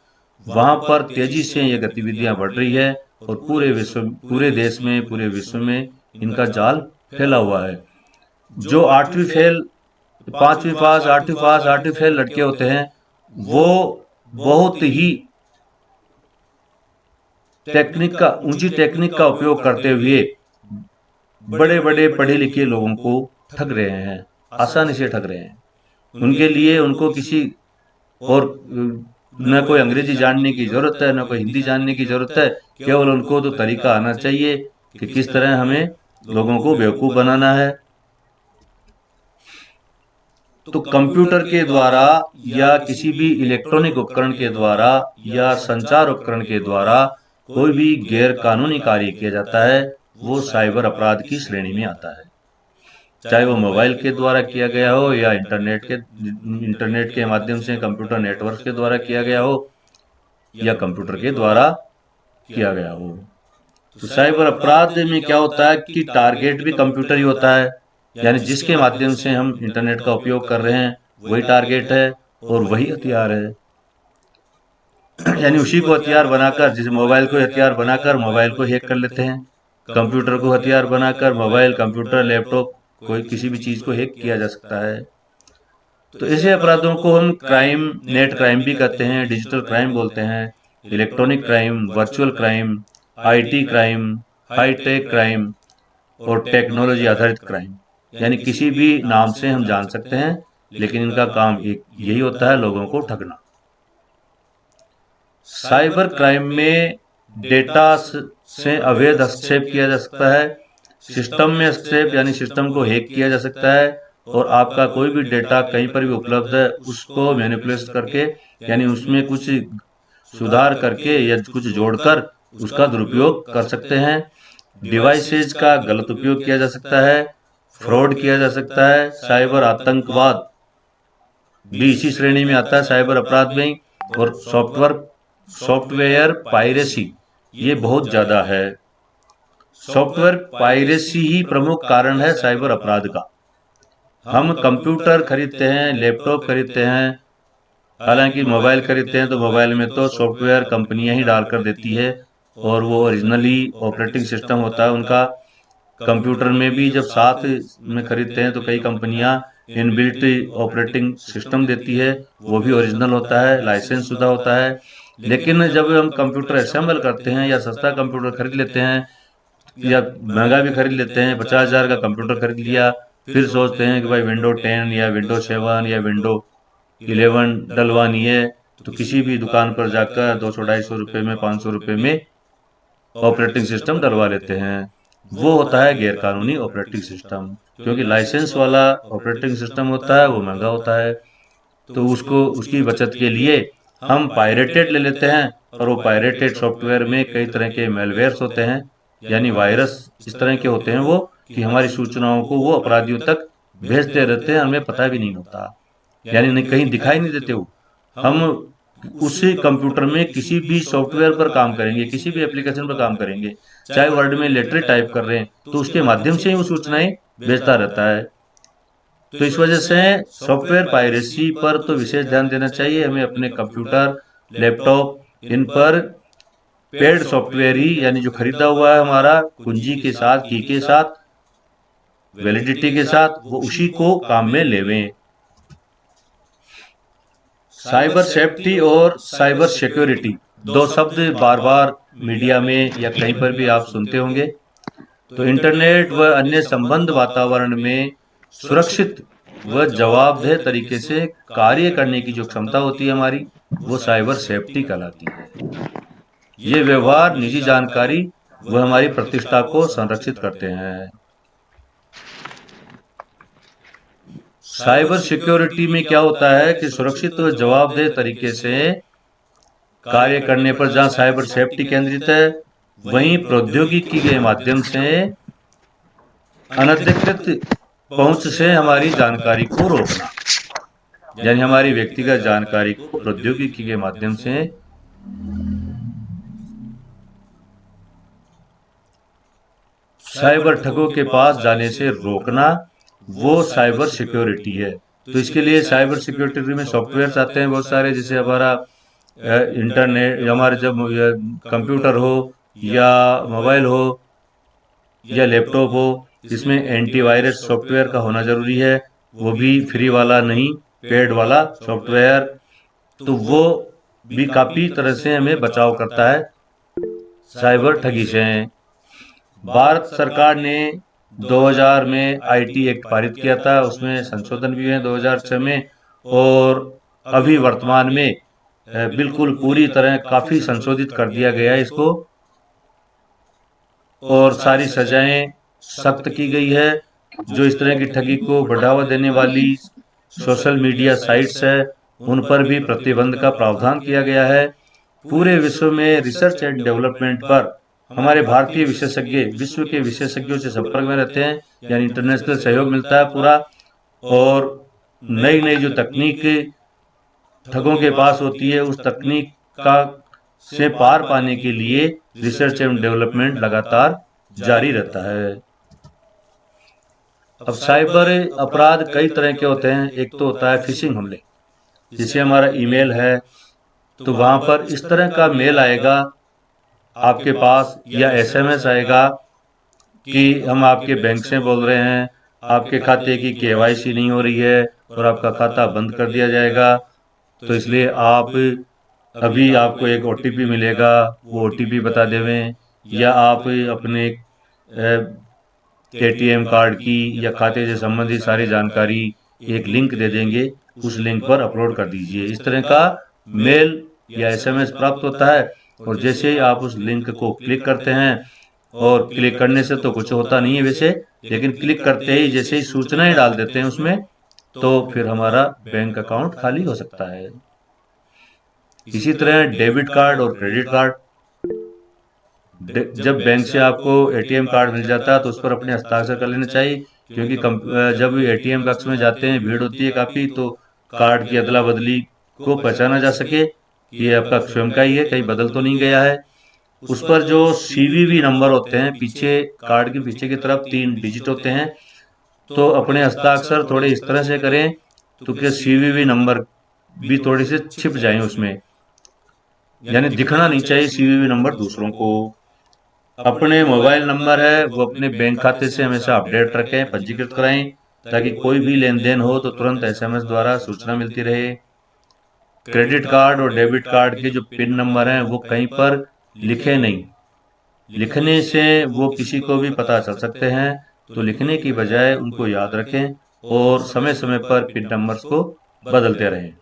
S1: वहां पर तेजी से ये गतिविधियां बढ़ रही है और पूरे देश में, पूरे विश्व में इनका जाल फैला हुआ है। जो 8वीं फेल, 5वीं पास, 8वीं पास, 8वीं फेल लड़के होते हैं, वो बहुत ही ऊंची टेक्निक का उपयोग करते हुए बड़े बड़े पढ़े लिखे लोगों को ठग रहे हैं, आसानी से ठग रहे हैं। उनके लिए उनको किसी और न कोई अंग्रेजी जानने की जरूरत है, न कोई हिंदी जानने की जरूरत है, केवल उनको तो तरीका आना चाहिए कि किस तरह हमें लोगों को बेवकूफ बनाना है। तो कंप्यूटर के द्वारा या किसी भी इलेक्ट्रॉनिक उपकरण के द्वारा या संचार उपकरण के द्वारा कोई भी गैर कानूनी कार्य किया जाता है, वो साइबर अपराध की श्रेणी में आता है। चाहे वो मोबाइल के द्वारा किया गया हो या इंटरनेट के माध्यम से कंप्यूटर नेटवर्क के द्वारा किया गया हो या कंप्यूटर के द्वारा किया गया हो। तो साइबर अपराध में क्या होता है कि टारगेट भी कंप्यूटर ही होता है, यानी जिसके माध्यम से हम इंटरनेट का उपयोग कर रहे हैं वही टारगेट है और वही हथियार है। यानी उसी को हथियार बनाकर, जैसे मोबाइल को हथियार बनाकर मोबाइल को हैक कर लेते हैं, कंप्यूटर को हथियार बनाकर मोबाइल, कंप्यूटर, लैपटॉप, कोई किसी भी चीज को हैक किया जा सकता है। तो ऐसे अपराधों को हम क्राइम, नेट क्राइम भी कहते हैं, डिजिटल क्राइम बोलते हैं, electronic crime, virtual crime, IT crime, high tech crime और टेक्नोलॉजी आधारित क्राइम। यानी किसी भी नाम से हम जान सकते हैं, लेकिन इनका काम एक यही होता है, लोगों को ठगना। साइबर क्राइम में डेटा से अवैध हस्तक्षेप किया जा सकता है, सिस्टम में हस्तक्षेप यानी सिस्टम को हैक किया जा सकता है, और आपका कोई भी डेटा कहीं पर भी उपलब्ध है उसको मैनिपुलेट करके, यानी उसमें कुछ सुधार करके या कुछ जोड़कर उसका दुरुपयोग कर सकते हैं। डिवाइसेज का गलत उपयोग किया जा सकता है, फ्रॉड किया जा सकता है। साइबर आतंकवाद भी इसी श्रेणी में आता है, साइबर अपराध में। और सॉफ्टवेयर पायरेसी ये बहुत ज्यादा है। सॉफ्टवेयर पायरेसी ही प्रमुख कारण है साइबर अपराध का। हम कंप्यूटर खरीदते हैं, लैपटॉप खरीदते हैं, हालांकि मोबाइल खरीदते हैं तो मोबाइल में तो सॉफ्टवेयर कंपनियां ही डाल कर देती है और वो ओरिजिनली ऑपरेटिंग सिस्टम होता है उनका। कंप्यूटर में भी जब साथ में खरीदते हैं तो कई कंपनियां इनबिल्ट ऑपरेटिंग सिस्टम देती है, वो भी ओरिजिनल होता है, लाइसेंस शुदा होता है। लेकिन जब हम कंप्यूटर असेंबल करते हैं या सस्ता कंप्यूटर खरीद लेते हैं या महंगा भी खरीद लेते हैं, 50,000 का कंप्यूटर खरीद लिया, फिर सोचते हैं कि भाई विंडो 10 या विंडो 7 या विंडो 11 डलवानी है, तो किसी भी दुकान पर जाकर 200-250 रुपये में, 500 रुपये में ऑपरेटिंग सिस्टम डलवा लेते हैं। वो होता है गैरकानूनी ऑपरेटिंग सिस्टम, क्योंकि लाइसेंस वाला ऑपरेटिंग सिस्टम होता है वो महंगा होता है। तो उसकी बचत के लिए हम पायरेटेड ले लेते हैं, और वो पायरेटेड सॉफ्टवेयर में कई तरह के मेलवेयर्स होते हैं, यानी वायरस इस तरह के होते हैं वो कि हमारी सूचनाओं को वो अपराधियों तक भेजते रहते हैं, हमें पता भी नहीं होता, यानी नहीं, कहीं दिखाई नहीं देते वो। हम उसी कंप्यूटर में किसी भी सॉफ्टवेयर पर काम करेंगे, किसी भी एप्लीकेशन पर काम करेंगे, चाहे वर्ड में लेटर टाइप कर रहे हैं तो उसके माध्यम से ही वो सूचनाएं भेजता रहता है। तो इस वजह से सॉफ्टवेयर पायरेसी पर तो विशेष ध्यान देना चाहिए हमें। अपने कंप्यूटर, लैपटॉप, इन पर पेड सॉफ्टवेयर ही, यानी जो खरीदा हुआ है हमारा कुंजी के साथ, की के साथ, वैलिडिटी के साथ, वो उसी को काम में लेवें। साइबर सेफ्टी और साइबर सिक्योरिटी दो शब्द बार बार मीडिया में या कहीं पर भी आप सुनते होंगे। तो इंटरनेट व अन्य संबंध वातावरण में सुरक्षित व जवाबदेह तरीके से कार्य करने की जो क्षमता होती है हमारी, वो साइबर सेफ्टी कहलाती है। ये व्यवहार, निजी जानकारी व हमारी प्रतिष्ठा को संरक्षित करते हैं। साइबर सिक्योरिटी में क्या होता है कि सुरक्षित व जवाबदेह तरीके से कार्य करने पर जहां साइबर सेफ्टी केंद्रित है, वहीं प्रौद्योगिकी के माध्यम से अनधिकृत पहुंच से हमारी जानकारी को रोकना, यानी हमारी व्यक्तिगत जानकारी को प्रौद्योगिकी के माध्यम से साइबर ठगों के पास जाने से रोकना, वो साइबर सिक्योरिटी है। तो इसके लिए साइबर सिक्योरिटी में सॉफ्टवेयर आते हैं बहुत सारे, जैसे हमारा इंटरनेट, हमारे जब कंप्यूटर हो या मोबाइल हो या लैपटॉप हो, इसमें एंटीवायरस सॉफ्टवेयर का होना जरूरी है, वो भी फ्री वाला नहीं, पेड वाला सॉफ्टवेयर। तो वो भी काफी तरह से हमें बचाव करता है साइबर ठगी से। भारत सरकार ने 2000 में आईटी एक्ट पारित किया था, उसमें संशोधन भी है 2006 में, और अभी वर्तमान में बिल्कुल पूरी तरह काफी संशोधित कर दिया गया है इसको, और सारी सजाएं सख्त की गई है। जो इस तरह की ठगी को बढ़ावा देने वाली सोशल मीडिया साइट्स है, उन पर भी प्रतिबंध का प्रावधान किया गया है। पूरे विश्व में रिसर्च एंड डेवलपमेंट पर हमारे भारतीय विशेषज्ञ विश्व के विशेषज्ञों से संपर्क में रहते हैं, यानी इंटरनेशनल सहयोग मिलता है पूरा। और नई नई जो तकनीक ठगों के पास होती है, उस तकनीक का से पार पाने के लिए रिसर्च एवं डेवलपमेंट लगातार जारी रहता है। अब साइबर अपराध कई तरह के होते हैं। एक तो होता है फिशिंग हमले, जैसे हमारा ईमेल है तो वहां पर इस तरह का मेल आएगा आपके पास, या एसएमएस आएगा कि हम आपके बैंक से बोल रहे हैं, आपके खाते की केवाईसी नहीं हो रही है और आपका खाता बंद कर दिया जाएगा, तो इसलिए आप अभी आपको एक ओटीपी मिलेगा, वो ओटीपी बता देवें, या आप अपने एटीएम कार्ड की या खाते से संबंधित सारी जानकारी एक लिंक दे देंगे, उस लिंक पर अपलोड कर दीजिए। इस तरह का मेल या एसएमएस प्राप्त होता है, और जैसे ही आप उस लिंक को क्लिक करते हैं, और क्लिक करने से तो कुछ होता नहीं है वैसे, लेकिन क्लिक करते ही जैसे ही सूचनाएं डाल देते हैं उसमें, तो फिर हमारा बैंक अकाउंट खाली हो सकता है। इसी तरह डेबिट कार्ड और क्रेडिट कार्ड, जब बैंक से आपको एटीएम कार्ड मिल जाता है तो उस पर अपने हस्ताक्षर कर लेना चाहिए, क्योंकि जब एटीएम कक्ष में जाते हैं भीड़ होती है काफी, तो कार्ड की अदला बदली को पहचाना जा सके कि ये आपका स्वयं का ही है, कहीं बदल तो नहीं गया है। उस पर जो सीवीवी नंबर होते हैं पीछे, कार्ड के पीछे की तरफ 3 डिजिट होते हैं, तो अपने हस्ताक्षर थोड़े इस तरह से करें तो कि सीवीवी नंबर भी थोड़े से छिप जाएं उसमें, यानी दिखना नहीं चाहिए सीवीवी नंबर दूसरों को। अपने मोबाइल नंबर है वो अपने बैंक खाते से हमेशा अपडेट रखें, पंजीकृत कराएं, ताकि कोई भी लेन देन हो तो तुरंत एसएमएस द्वारा सूचना मिलती रहे। क्रेडिट कार्ड और डेबिट कार्ड के जो पिन नंबर हैं वो कहीं पर लिखे नहीं, लिखने से वो किसी को भी पता चल सकते हैं, तो लिखने की बजाय उनको याद रखें और समय समय पर पिन नंबर्स को बदलते रहें।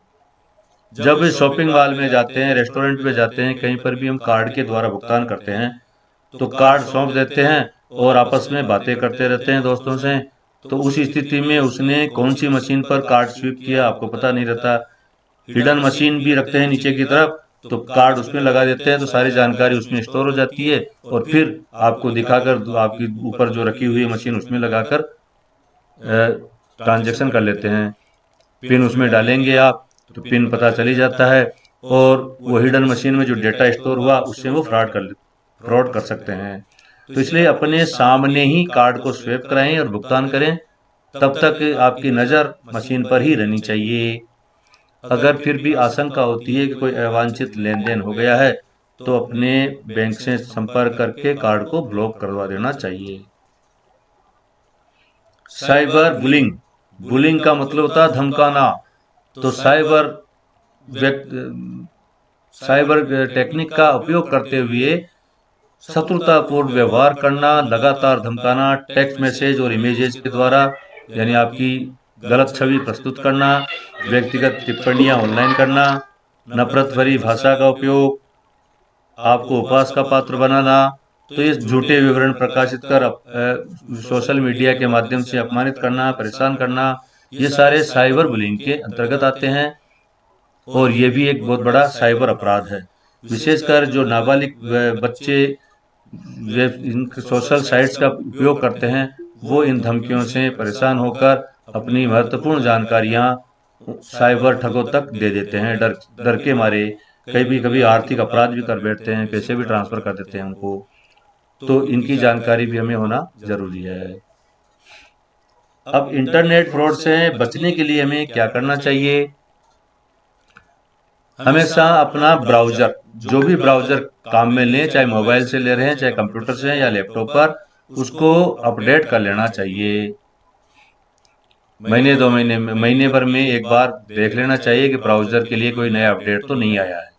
S1: जब शॉपिंग मॉल में जाते हैं, रेस्टोरेंट में जाते हैं, कहीं पर भी हम कार्ड के द्वारा भुगतान करते हैं, तो कार्ड सौंप देते हैं और आपस में बातें करते रहते हैं दोस्तों से। तो उस स्थिति में उसने कौन सी मशीन पर कार्ड स्वीप किया आपको पता नहीं रहता। हिडन मशीन भी रखते हैं नीचे की तरफ, तो कार्ड उसमें लगा देते हैं तो सारी जानकारी उसमें स्टोर हो जाती है, और फिर आपको दिखाकर आपकी ऊपर जो रखी हुई मशीन उसमें लगाकर ट्रांजैक्शन कर लेते हैं। पिन उसमें डालेंगे आप तो पिन पता चली जाता है, और वो हिडन मशीन में जो डेटा स्टोर हुआ उससे वो फ्रॉड कर सकते हैं। तो इसलिए अपने सामने ही कार्ड को स्वैप कराएं और भुगतान करें, तब तक आपकी नज़र मशीन पर ही रहनी चाहिए। अगर फिर भी आशंका होती है कि कोई अवांछित लेन देन हो गया है तो अपने बैंक से संपर्क करके कार्ड को ब्लॉक करवा देना चाहिए। साइबर बुलिंग, बुलिंग का मतलब होता है धमकाना। तो साइबर टेक्निक का उपयोग करते हुए शत्रुतापूर्ण व्यवहार करना, लगातार धमकाना, टेक्स्ट मैसेज और इमेजेस के द्वारा, यानी आपकी गलत छवि प्रस्तुत करना, व्यक्तिगत टिप्पणियां ऑनलाइन करना, नफरत भरी भाषा का उपयोग, आपको उपहास का पात्र बनाना, तो ये झूठे विवरण प्रकाशित कर सोशल मीडिया के माध्यम से अपमानित करना, परेशान करना, ये सारे साइबर बुलिंग के अंतर्गत आते हैं और ये भी एक बहुत बड़ा साइबर अपराध है। विशेषकर जो नाबालिग बच्चे इन सोशल साइट्स का उपयोग करते हैं वो इन धमकियों से परेशान होकर अपनी महत्वपूर्ण जानकारियां साइबर ठगों तक दे देते हैं, डर डर के मारे। कभी कभी आर्थिक अपराध भी कर बैठते हैं, पैसे भी ट्रांसफर कर देते हैं उनको। तो इनकी जानकारी भी हमें होना जरूरी है। अब इंटरनेट फ्रॉड से बचने के लिए हमें क्या करना चाहिए? हमेशा अपना ब्राउजर, जो भी ब्राउजर काम में लें, चाहे मोबाइल से ले रहे हैं, चाहे कंप्यूटर से या लैपटॉप पर, उसको अपडेट कर लेना चाहिए। महीने 2 महीने में, महीने भर में एक बार देख लेना चाहिए कि ब्राउजर के लिए कोई नया अपडेट तो नहीं आया है।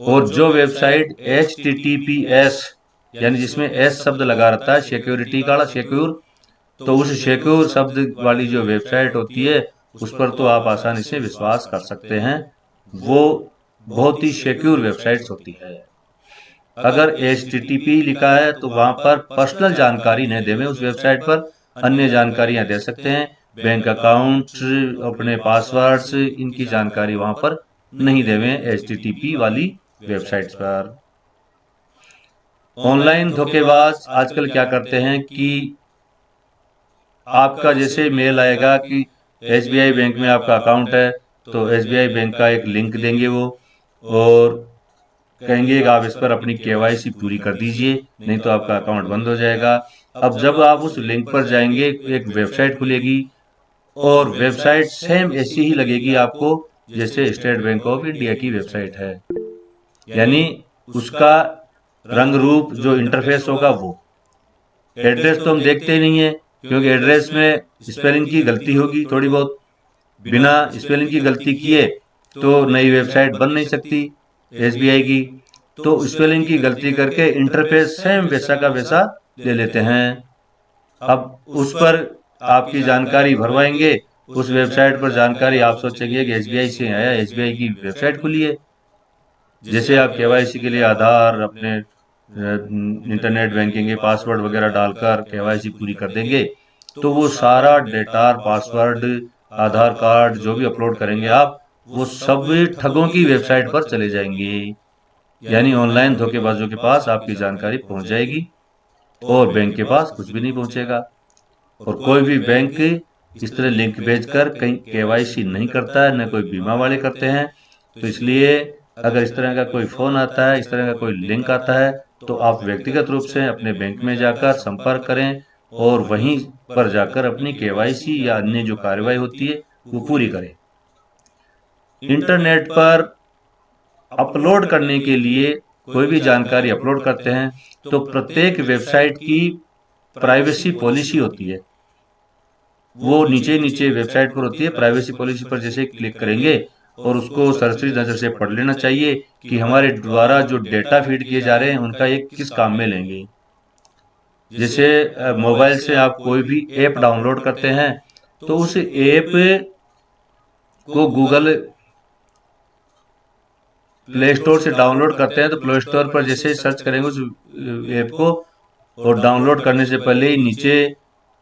S1: और जो वेबसाइट HTTPS यानी जिसमें एस शब्द लगा रहता है, सिक्योरिटी का सिक्योर, तो उस सिक्योर शब्द वाली जो वेबसाइट होती है उस पर तो आप आसानी से विश्वास कर सकते हैं। वो बहुत ही सिक्योर वेबसाइट्स होती है। अगर HTTP लिखा है तो वहां पर पर्सनल जानकारी नहीं देवे उस वेबसाइट पर, अन्य जानकारियां दे सकते हैं, बैंक अकाउंट, अपने पासवर्ड्स, इनकी जानकारी वहां पर नहीं देवे HTTP वाली वेबसाइट्स पर। ऑनलाइन धोखेबाज आजकल क्या करते हैं कि आपका जैसे मेल आएगा कि SBI बैंक में आपका अकाउंट है, तो SBI बैंक का एक लिंक देंगे वो और कहेंगे कि आप इस पर अपनी KYC पूरी कर दीजिए, नहीं तो आपका अकाउंट बंद हो जाएगा। अब जब आप उस लिंक पर जाएंगे एक वेबसाइट खुलेगी और वेबसाइट सेम ऐसी ही लगेगी आपको जैसे स्टेट बैंक ऑफ इंडिया की वेबसाइट है, यानी उसका रंग रूप जो इंटरफेस होगा वो। एड्रेस तो हम देखते ही नहीं है क्योंकि एड्रेस में स्पेलिंग की गलती होगी थोड़ी बहुत, बिना स्पेलिंग की गलती किए तो नई वेबसाइट बन नहीं सकती SBI की। तो स्पेलिंग की गलती करके इंटरफेस सेम वैसा का वैसा ले लेते हैं। अब उस पर आपकी जानकारी भरवाएंगे, उस वेबसाइट पर जानकारी आप सोचेंगे कि SBI से आया, SBI की वेबसाइट खुली है। जैसे आप KYC के लिए आधार, अपने इंटरनेट बैंकिंग के पासवर्ड वगैरह डालकर KYC पूरी कर देंगे, तो वो सारा डेटा, पासवर्ड, आधार कार्ड जो भी अपलोड करेंगे आप, वो सब ठगों की वेबसाइट पर चले जाएंगे, यानी ऑनलाइन धोखेबाजों के पास आपकी जानकारी पहुंच जाएगी और बैंक के पास कुछ भी नहीं पहुंचेगा। और कोई भी बैंक इस तरह लिंक भेजकर कहीं KYC नहीं करता है, न कोई बीमा वाले करते हैं। तो इसलिए अगर इस तरह का कोई फोन आता है, इस तरह का कोई लिंक आता है, तो आप व्यक्तिगत रूप से अपने बैंक में जाकर संपर्क करें और वहीं पर जाकर अपनी KYC या अन्य जो कार्रवाई होती है वो पूरी करें। इंटरनेट पर अपलोड करने के लिए कोई भी जानकारी अपलोड करते हैं तो प्रत्येक वेबसाइट की प्राइवेसी पॉलिसी होती है, वो नीचे नीचे वेबसाइट पर होती है। प्राइवेसी पॉलिसी पर जैसे क्लिक करेंगे और उसको सरसरी नजर से पढ़ लेना चाहिए कि हमारे द्वारा जो डेटा फीड किए जा रहे हैं उनका ये किस काम में लेंगे। जैसे मोबाइल से आप कोई भी ऐप डाउनलोड करते हैं तो उस ऐप को गूगल प्ले स्टोर से डाउनलोड करते हैं तो प्ले स्टोर पर जैसे सर्च करेंगे उस ऐप को और डाउनलोड करने से पहले ही नीचे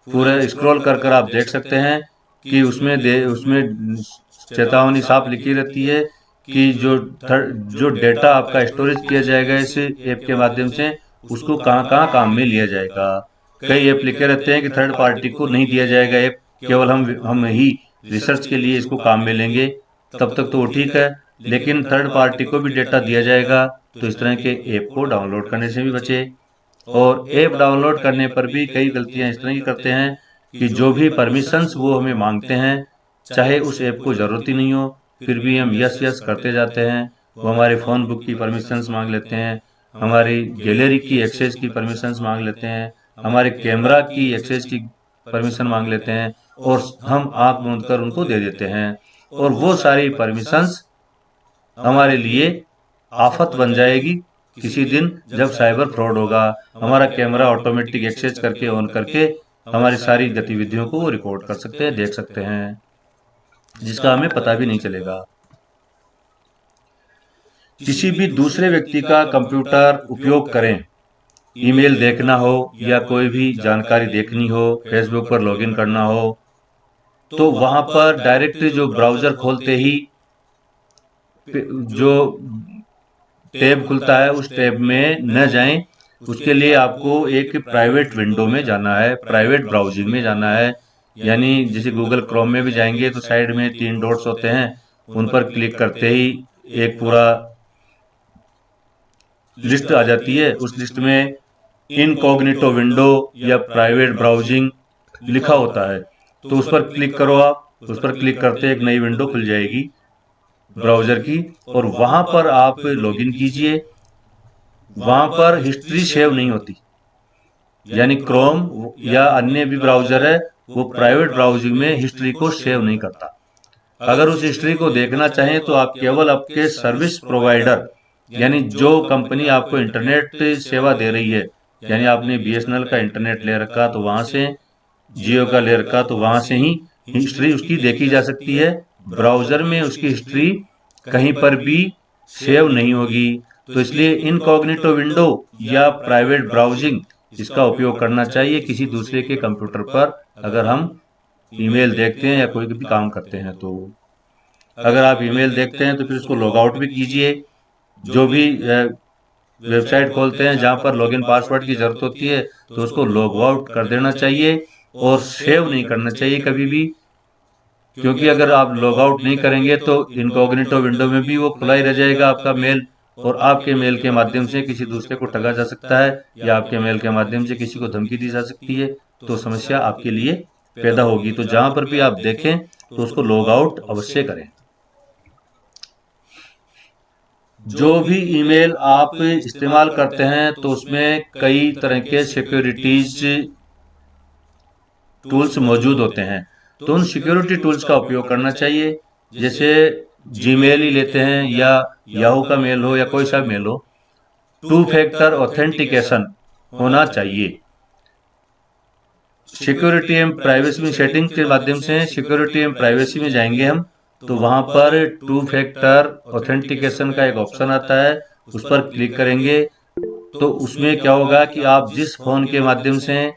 S1: पूरा स्क्रॉल कर कर आप देख सकते हैं कि उसमें चेतावनी साफ लिखी रहती है कि जो डेटा आपका स्टोरेज किया जाएगा इस ऐप के माध्यम से उसको कहाँ कहाँ काम में लिया जाएगा। कई ऐप लिखे रहते हैं कि थर्ड पार्टी को नहीं दिया जाएगा ऐप, केवल हम ही रिसर्च के लिए इसको काम में लेंगे, तब तक तो वो ठीक है। लेकिन थर्ड पार्टी को भी डेटा दिया जाएगा। तो इस तरह के ऐप को डाउनलोड करने से भी बचे। और ऐप डाउनलोड करने पर भी कई गलतियां इस तरह की करते हैं कि जो भी परमिशंस वो हमें मांगते हैं, चाहे उस ऐप को जरूरत ही नहीं हो, फिर भी हम यस यस करते जाते हैं। वो हमारे फ़ोन बुक की परमिशंस मांग लेते हैं, हमारी गैलरी की एक्सेस की परमिशंस मांग लेते हैं, हमारे कैमरा की एक्सेस की परमिशन मांग लेते हैं, और हम आंख मूंद कर उनको दे देते हैं। और वो सारी परमिशंस हमारे लिए आफत बन जाएगी किसी दिन, जब साइबर फ्रॉड होगा। हमारा कैमरा ऑटोमेटिक एक्सेस करके ऑन करके हमारी सारी गतिविधियों को वो रिकॉर्ड कर सकते हैं, देख सकते हैं, जिसका हमें पता भी नहीं चलेगा। किसी भी दूसरे व्यक्ति का कंप्यूटर उपयोग करें, ईमेल देखना हो या कोई भी जानकारी देखनी हो, फेसबुक पर लॉगिन करना हो, तो वहां पर डायरेक्टली जो ब्राउजर खोलते ही जो टैब खुलता है उस टैब में न जाएं। उसके लिए आपको एक प्राइवेट विंडो में जाना है, प्राइवेट ब्राउजिंग में जाना है। यानी जैसे गूगल क्रोम में भी जाएंगे तो साइड में 3 डॉट्स होते हैं, उन पर क्लिक करते ही एक पूरा लिस्ट आ जाती है। उस लिस्ट में इनकॉग्निटो विंडो या प्राइवेट ब्राउजिंग लिखा होता है, तो उस पर क्लिक करो आप। उस पर क्लिक करते एक नई विंडो खुल जाएगी ब्राउजर की, और वहां पर आप लॉगिन कीजिए। वहां पर हिस्ट्री सेव नहीं होती, यानी क्रोम या अन्य भी ब्राउजर है वो प्राइवेट ब्राउजिंग में हिस्ट्री को सेव नहीं करता। अगर उस हिस्ट्री को देखना चाहें तो आप केवल आपके सर्विस प्रोवाइडर, यानी जो कंपनी आपको इंटरनेट सेवा दे रही है, यानी आपने बीएसएनएल का इंटरनेट ले रखा तो वहां से, जियो का ले रखा तो वहां से ही हिस्ट्री उसकी देखी जा सकती है। ब्राउजर में उसकी हिस्ट्री कहीं पर भी सेव नहीं होगी। तो इसलिए इनकॉग्निटो विंडो या प्राइवेट ब्राउजिंग इसका उपयोग करना चाहिए किसी दूसरे के कंप्यूटर पर, अगर हम ईमेल देखते हैं या कोई भी काम करते हैं। तो अगर आप ईमेल देखते हैं तो फिर उसको लॉग आउट भी कीजिए। जो भी वेबसाइट खोलते हैं जहां पर लॉगिन पासवर्ड की जरूरत होती है तो उसको लॉग आउट कर देना चाहिए, और सेव नहीं करना चाहिए कभी भी। क्योंकि अगर आप लॉग आउट नहीं करेंगे तो इनकॉग्निटो विंडो में भी वो खुला ही रह जाएगा आपका मेल, और आपके मेल के माध्यम से किसी दूसरे को ठगा जा सकता है, या आपके मेल के माध्यम से किसी को धमकी दी जा सकती है। तो समस्या आपके लिए पैदा होगी। तो जहां पर भी आप देखें तो उसको लॉग आउट अवश्य करें। जो भी ईमेल आप इस्तेमाल करते हैं तो उसमें कई तरह के सिक्योरिटीज टूल्स मौजूद होते हैं, तो उन सिक्योरिटी टूल्स का उपयोग करना चाहिए। जैसे जीमेल ही लेते हैं, या याहू का मेल हो या कोई सा मेल हो, 2 फैक्टर ऑथेंटिकेशन होना चाहिए। सिक्योरिटी एंड प्राइवेसी में सेटिंग के माध्यम से सिक्योरिटी एंड प्राइवेसी में जाएंगे हम, तो वहां पर 2 फैक्टर ऑथेंटिकेशन का एक ऑप्शन आता है, उस पर क्लिक करेंगे। तो उसमें क्या होगा कि आप जिस फोन के माध्यम से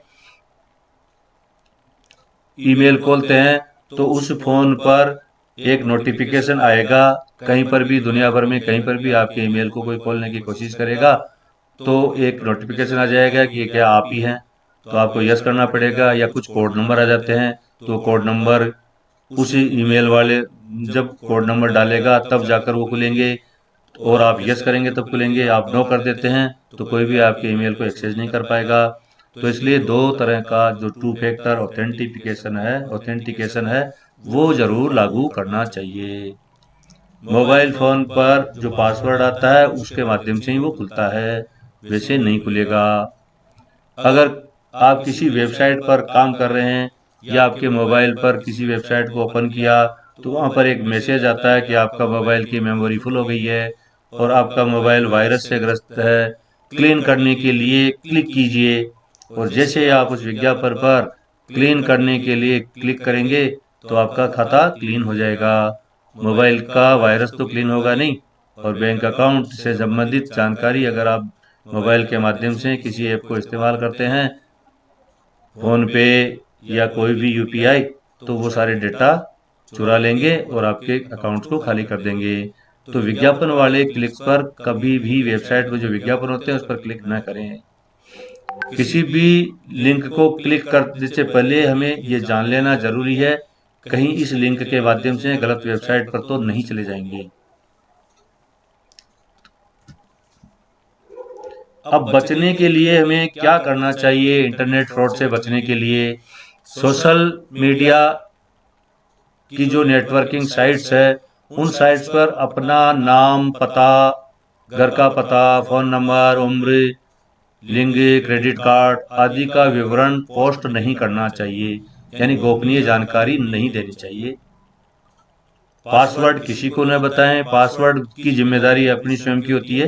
S1: ईमेल खोलते हैं तो उस फोन पर एक नोटिफिकेशन आएगा। कहीं पर भी दुनिया भर में कहीं पर भी आपके ईमेल को कोई खोलने की कोशिश करेगा तो एक नोटिफिकेशन आ जाएगा कि ये क्या आप ही हैं, तो आपको यस करना पड़ेगा। या कुछ कोड नंबर आ जाते हैं, तो कोड नंबर उस ईमेल वाले जब कोड नंबर डालेगा तब जाकर वो खुलेंगे, और आप यस करेंगे तब खुलेंगे। आप नो कर देते हैं तो कोई भी आपके ईमेल को एक्सेस नहीं कर पाएगा। तो इसलिए 2 तरह का जो 2 फैक्टर ऑथेंटिकेशन है वो जरूर लागू करना चाहिए। मोबाइल फोन पर जो पासवर्ड आता है उसके माध्यम से ही वो खुलता है, वैसे नहीं खुलेगा। अगर आप किसी वेबसाइट पर काम कर रहे हैं या आपके मोबाइल पर किसी वेबसाइट को ओपन किया तो वहां पर एक मैसेज आता है कि आपका मोबाइल की मेमोरी फुल हो गई है और आपका मोबाइल वायरस से ग्रस्त है, क्लीन करने के लिए क्लिक कीजिए। और जैसे आप उस विज्ञापन पर क्लीन करने के लिए क्लिक करेंगे तो आपका खाता क्लीन हो जाएगा। मोबाइल का वायरस तो क्लीन होगा नहीं, और बैंक अकाउंट से संबंधित जानकारी अगर आप मोबाइल के माध्यम से किसी ऐप को इस्तेमाल करते हैं, फोन पे या कोई भी यूपीआई, तो वो सारे डेटा चुरा लेंगे और आपके अकाउंट्स को खाली कर देंगे। तो विज्ञापन वाले क्लिक्स पर कभी भी वेबसाइट पर जो विज्ञापन होते हैं उस पर क्लिक न करें। किसी भी लिंक को क्लिक करने से पहले हमें ये जान लेना जरूरी है कहीं इस लिंक के माध्यम से गलत वेबसाइट पर तो नहीं चले जाएंगे। अब बचने के लिए हमें क्या करना चाहिए? इंटरनेट फ्रॉड से बचने के लिए सोशल मीडिया की जो नेटवर्किंग साइट्स है, उन साइट्स पर अपना नाम, पता, घर का पता, फोन नंबर, उम्र, लिंग, क्रेडिट कार्ड आदि का विवरण पोस्ट नहीं करना चाहिए, यानी गोपनीय जानकारी नहीं देनी चाहिए। पासवर्ड किसी को न बताएं। पासवर्ड की जिम्मेदारी अपनी स्वयं की होती है,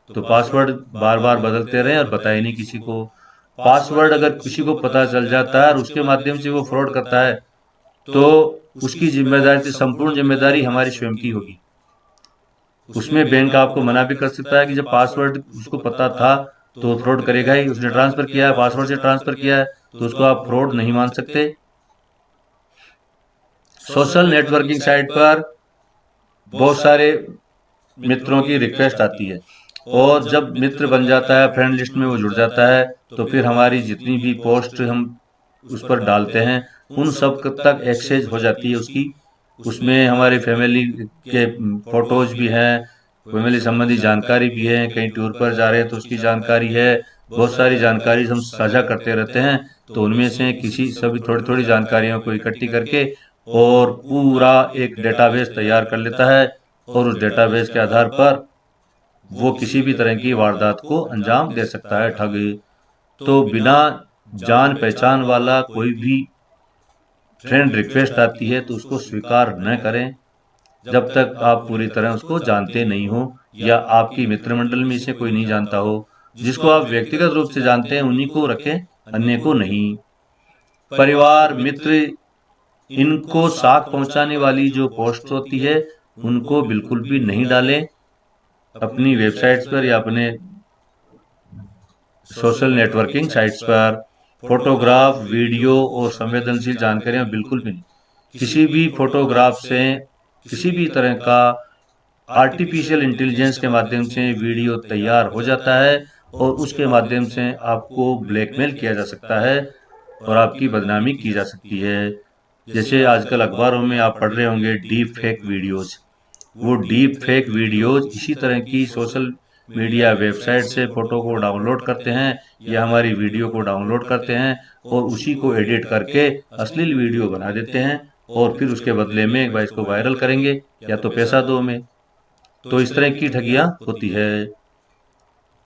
S1: तो पासवर्ड बार बार बदलते रहें और बताएं नहीं किसी को। पासवर्ड अगर किसी को पता चल जाता है और उसके माध्यम से वो फ्रॉड करता है, तो उसकी जिम्मेदारी, संपूर्ण जिम्मेदारी हमारी स्वयं की होगी। उसमें बैंक आपको मना भी कर सकता है कि जब पासवर्ड उसको पता था तो फ्रॉड करेगा ही। उसने ट्रांसफर किया है, पासवर्ड से ट्रांसफर किया है, तो उसको आप फ्रॉड नहीं मान सकते। सोशल नेटवर्किंग साइट पर बहुत सारे मित्रों की रिक्वेस्ट आती है, और जब मित्र बन जाता है, फ्रेंड लिस्ट में वो जुड़ जाता है, तो फिर हमारी जितनी भी पोस्ट हम उस पर डालते हैं, उन सब तक एक्सेस हो जाती है उसकी। उसमें हमारे फैमिली के फोटोज भी हैं, फैमिली संबंधी जानकारी भी है, कहीं टूर पर जा रहे हैं तो उसकी जानकारी है, बहुत सारी जानकारी हम साझा करते रहते हैं। तो उनमें से किसी सभी थोड़ी थोड़ी जानकारियों को इकट्ठी करके और पूरा एक डेटाबेस तैयार कर लेता है, और उस डेटाबेस के आधार पर वो किसी भी तरह की वारदात को अंजाम दे सकता है, ठग। तो बिना जान पहचान वाला कोई भी फ्रेंड रिक्वेस्ट आती है तो उसको स्वीकार न करें जब तक आप पूरी तरह उसको जानते नहीं हो, या आपकी मित्रमंडल में इसे कोई नहीं जानता हो। जिसको आप व्यक्तिगत रूप से जानते हैं उन्हीं को रखें, अन्य को नहीं। परिवार, मित्र, इनको साख पहुंचाने वाली जो पोस्ट होती है उनको बिल्कुल भी नहीं डालें अपनी वेबसाइट्स पर या अपने सोशल नेटवर्किंग साइट्स पर। फोटोग्राफ, वीडियो और संवेदनशील जानकारियां बिल्कुल भी नहीं। किसी भी फोटोग्राफ से किसी भी तरह का आर्टिफिशियल इंटेलिजेंस के माध्यम से वीडियो तैयार हो जाता है, और उसके माध्यम से आपको ब्लैकमेल किया जा सकता है और आपकी बदनामी की जा सकती है। जैसे आजकल अखबारों में आप पढ़ रहे होंगे डीप फेक वीडियोज। वो डीप फेक वीडियोज इसी तरह की सोशल मीडिया वेबसाइट से फोटो को डाउनलोड करते हैं या हमारी वीडियो को डाउनलोड करते हैं, और उसी को एडिट करके अश्लील वीडियो बना देते हैं, और फिर उसके बदले में भाई इसको वायरल करेंगे या तो पैसा दो हमें। तो इस तरह की ठगियां होती है।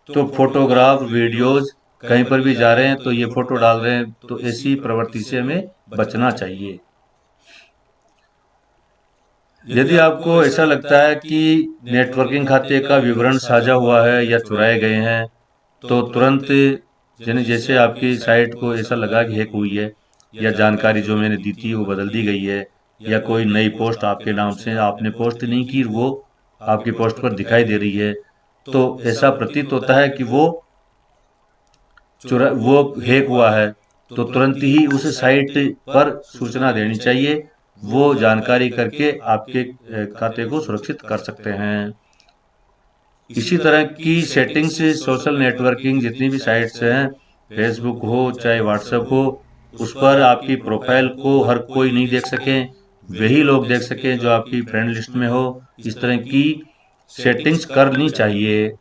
S1: तो फोटोग्राफ, वीडियोज, कहीं पर भी जा रहे हैं तो ये फोटो डाल रहे हैं, तो ऐसी प्रवृत्ति से हमें बचना चाहिए। यदि आपको ऐसा लगता है कि नेटवर्किंग खाते का विवरण साझा हुआ है या चुराए गए हैं, तो तुरंत, यानी जैसे आपकी साइट को ऐसा लगा कि हैक हुई है, या जानकारी जो मैंने दी थी वो बदल दी गई है, या कोई नई पोस्ट आपके नाम से आपने पोस्ट नहीं की, वो आपकी पोस्ट पर दिखाई दे रही है, तो ऐसा प्रतीत होता है कि वो हैक हुआ है, तो तुरंत ही उस साइट पर सूचना देनी चाहिए। वो जानकारी करके आपके खाते को सुरक्षित कर सकते हैं। इसी तरह की सेटिंग्स सोशल नेटवर्किंग जितनी भी साइट्स हैं, फेसबुक हो चाहे व्हाट्सएप हो, उस पर आपकी प्रोफाइल को हर कोई नहीं देख सके, वही लोग देख सके जो आपकी फ्रेंड लिस्ट में हो। इस तरह की सेटिंग्स करनी चाहिए।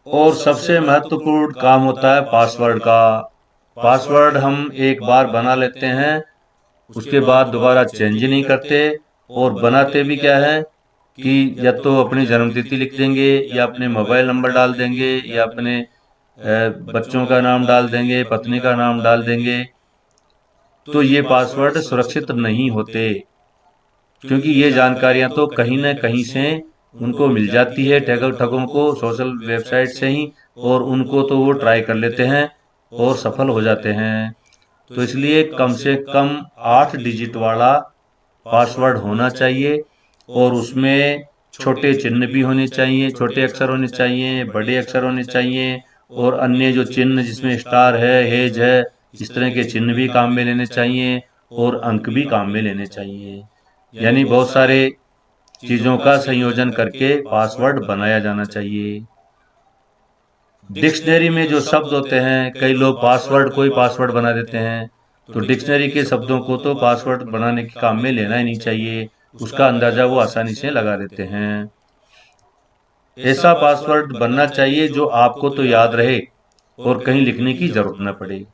S1: और सबसे महत्वपूर्ण काम होता है पासवर्ड का। पासवर्ड हम एक बार बना लेते हैं, उसके बाद दोबारा चेंज नहीं करते, और बनाते भी क्या है कि या तो अपनी जन्मतिथि लिख देंगे, या अपने मोबाइल नंबर डाल देंगे, या अपने बच्चों का नाम डाल देंगे, पत्नी का नाम डाल देंगे। तो ये पासवर्ड सुरक्षित नहीं होते, क्योंकि ये जानकारियां तो कहीं न कहीं से उनको मिल जाती है, ठगों को सोशल वेबसाइट से ही, और उनको तो वो ट्राई कर लेते हैं और सफल हो जाते हैं। तो इसलिए कम से कम 8 डिजिट वाला पासवर्ड होना चाहिए, और उसमें छोटे चिन्ह भी होने चाहिए, छोटे अक्षर होने चाहिए, बड़े अक्षर होने चाहिए, और अन्य जो चिन्ह जिसमें स्टार है, हेज है, इस तरह के चिन्ह भी काम में लेने चाहिए, और अंक भी काम में लेने चाहिए। यानी बहुत सारे चीजों का संयोजन करके पासवर्ड बनाया जाना चाहिए। डिक्शनरी में जो शब्द होते हैं, कई लोग पासवर्ड को ही पासवर्ड बना देते हैं, तो डिक्शनरी के शब्दों को तो पासवर्ड बनाने के काम में लेना ही नहीं चाहिए। उसका अंदाजा वो आसानी से लगा लेते हैं। ऐसा पासवर्ड बनना चाहिए जो आपको तो याद रहे और कहीं लिखने की जरूरत न पड़े।